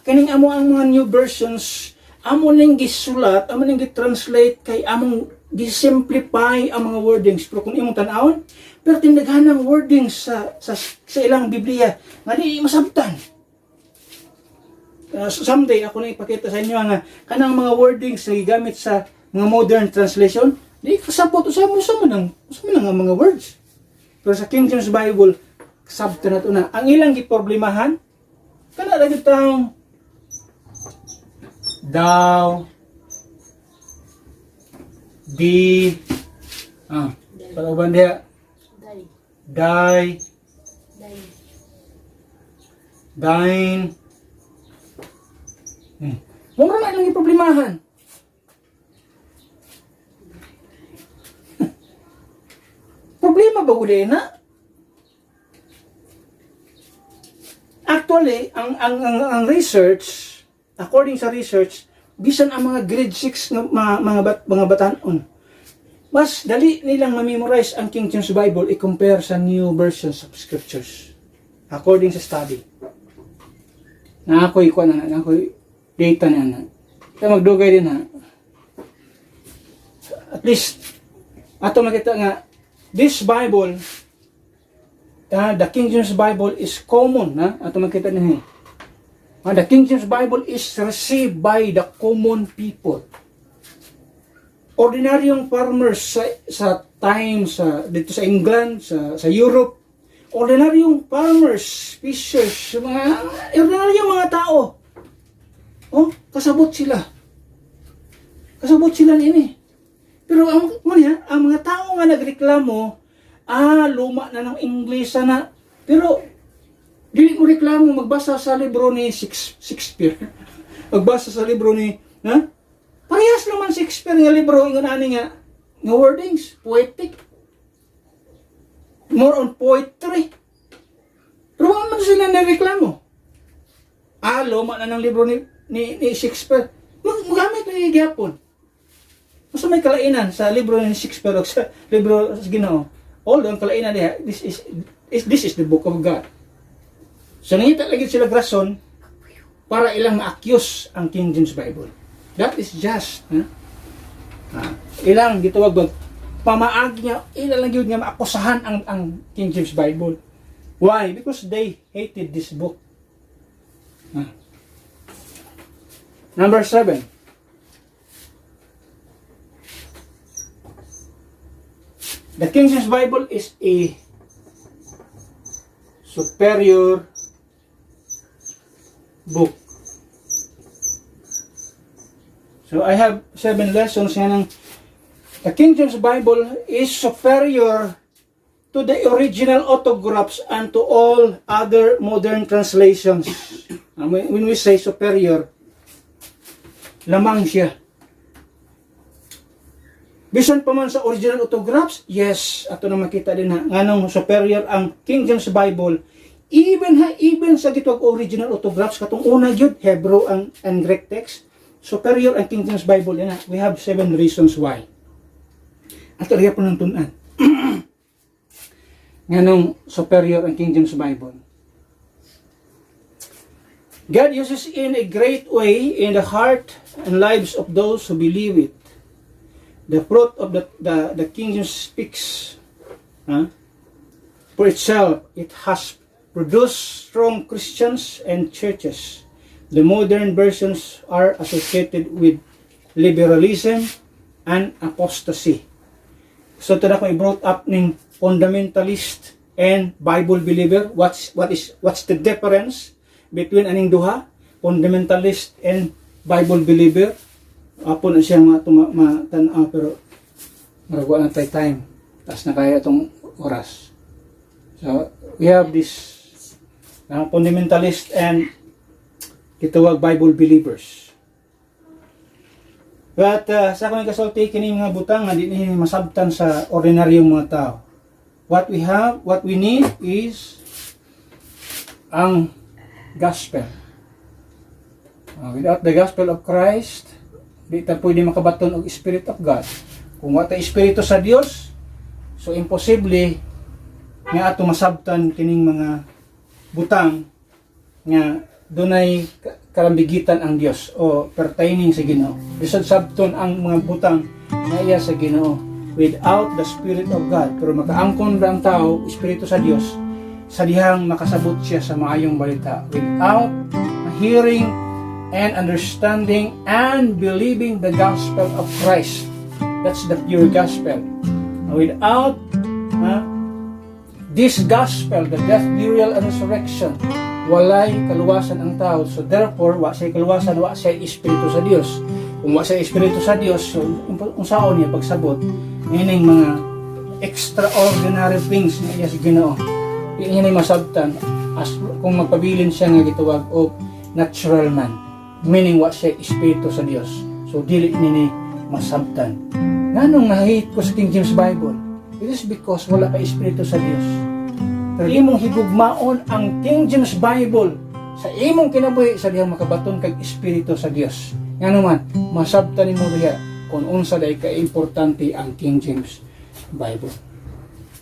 S3: kaning amo ang mga new versions, amo ning gisulat, amo ning gitranslate kay among gisimplify ang mga wordings. Pero kung imong tan-awon, pero tindaghanang wordings sa ilang Biblia nga di masabtan. Someday ako na ipakita sa inyo nga kanang mga wordings na gigamit sa mga modern translation, di kasabot usamo nang mga words. Pero sa King James Bible, sabto na ito na. Ang ilang giproblemahan, kana lang itong daw, di, pag-uban diya, die, dine, mura na ilang giproblemahan. Problema ba uli na? Actually, ang research, according sa research, bisan ang mga grade 6 nga mga batanon, mas dali nilang ma-memorize ang King James Bible i-compare sa new versions of scriptures. According sa study. Na ako'y data na. Kaya magdugay din ha. At least, ato makita nga, this Bible, the King James Bible is common, ha? Ato makita niya. The King James Bible is received by the common people. Ordinaryong farmers sa dito sa England, sa Europe, ordinaryong farmers, fishers, ordinaryong mga tao. Oh, kasabot sila. Kasabot sila nini. Pero ang mga tao nga nagreklamo, luma na ng English na. Pero dili mo reklamo magbasa sa libro ni Shakespeare. Magbasa sa libro ni, parehas naman Shakespeare nga libro, ingon ani nga wordings, poetic. More on poetry. Pero wala man sila nireklamo. Luma na ng libro ni Shakespeare. Magamit na yung gyapon. Mas may kalainan sa libro ni Shakespeare o sa libro sa Ginoo. Although ang kalainan niya, this is the book of God. So nangita lagi sila rason para ilang ma-accuse ang King James Bible. That is just. Ilang gitawag bag pamaagi niya, ilang lang yun nga maakusahan ang King James Bible. Why? Because they hated this book. Number 7. The King James Bible is a superior book. So I have 7 lessons yan. The King James Bible is superior to the original autographs and to all other modern translations. When we say superior, lamang siya. Bisan pa man sa original autographs, yes, ato na makita din ha, nganong superior ang King James Bible. Even sa gitwag original autographs, katong una gyud Hebrew and Greek text, superior ang King James Bible. Yan ha. We have 7 reasons why. Ato riya po ng tunan. Nganong superior ang King James Bible. God uses in a great way in the heart and lives of those who believe it. The fruit of the King James speaks for itself. It has produced strong Christians and churches. The modern versions are associated with liberalism and apostasy. So ito na ko i-brought up ng fundamentalist and Bible believer. What's the difference between aning duha? Fundamentalist and Bible believer. Apo na siya matanaw pero maragwa na tayo time. Taas na kaya itong oras. So we have this fundamentalist and kitawag Bible believers. But sa akong kasulti kini mga butang nga di ni masabtan sa ordinaryong mga tao. What we need is ang gospel. Without the gospel of Christ, di ta pwede makabaton og Spirit of God. Kung wala tay Espiritu sa Dios, so imposible nga ato masabtan kining mga butang nga dunay kalambigitan ang Dios o pertaining sa Ginoo. Bisag sabton ang mga butang nga iya sa Ginoo without the Spirit of God. Pero makaangkon ra ang tao Espiritu sa Dios sa dihang makasabot siya sa maayong balita without hearing and understanding and believing the gospel of Christ. That's the pure gospel. Without this gospel, the death, burial, and resurrection, walay kaluwasan ang tao. So therefore, wa siya kaluwasan, wa siya espiritu sa Dios. Kung wa siya espiritu sa Dios, so unsaon niya pagsabot ining mga extraordinary things na iya sa Ginoo. Iyan ay masabtan as kung magpabilin siya nga gitawag og natural man, meaning wa siya espiritu sa Dios. So dili nini masabtan. Nganong nahit ko sa King James Bible? It is because wala ka espiritu sa Dios. Pero imong higugmaon ang King James Bible sa imong kinabuhi sa diyang makabaton kag espiritu sa Dios. Ngano man, masabtan nimo diha kung unsa day ka importante ang King James Bible.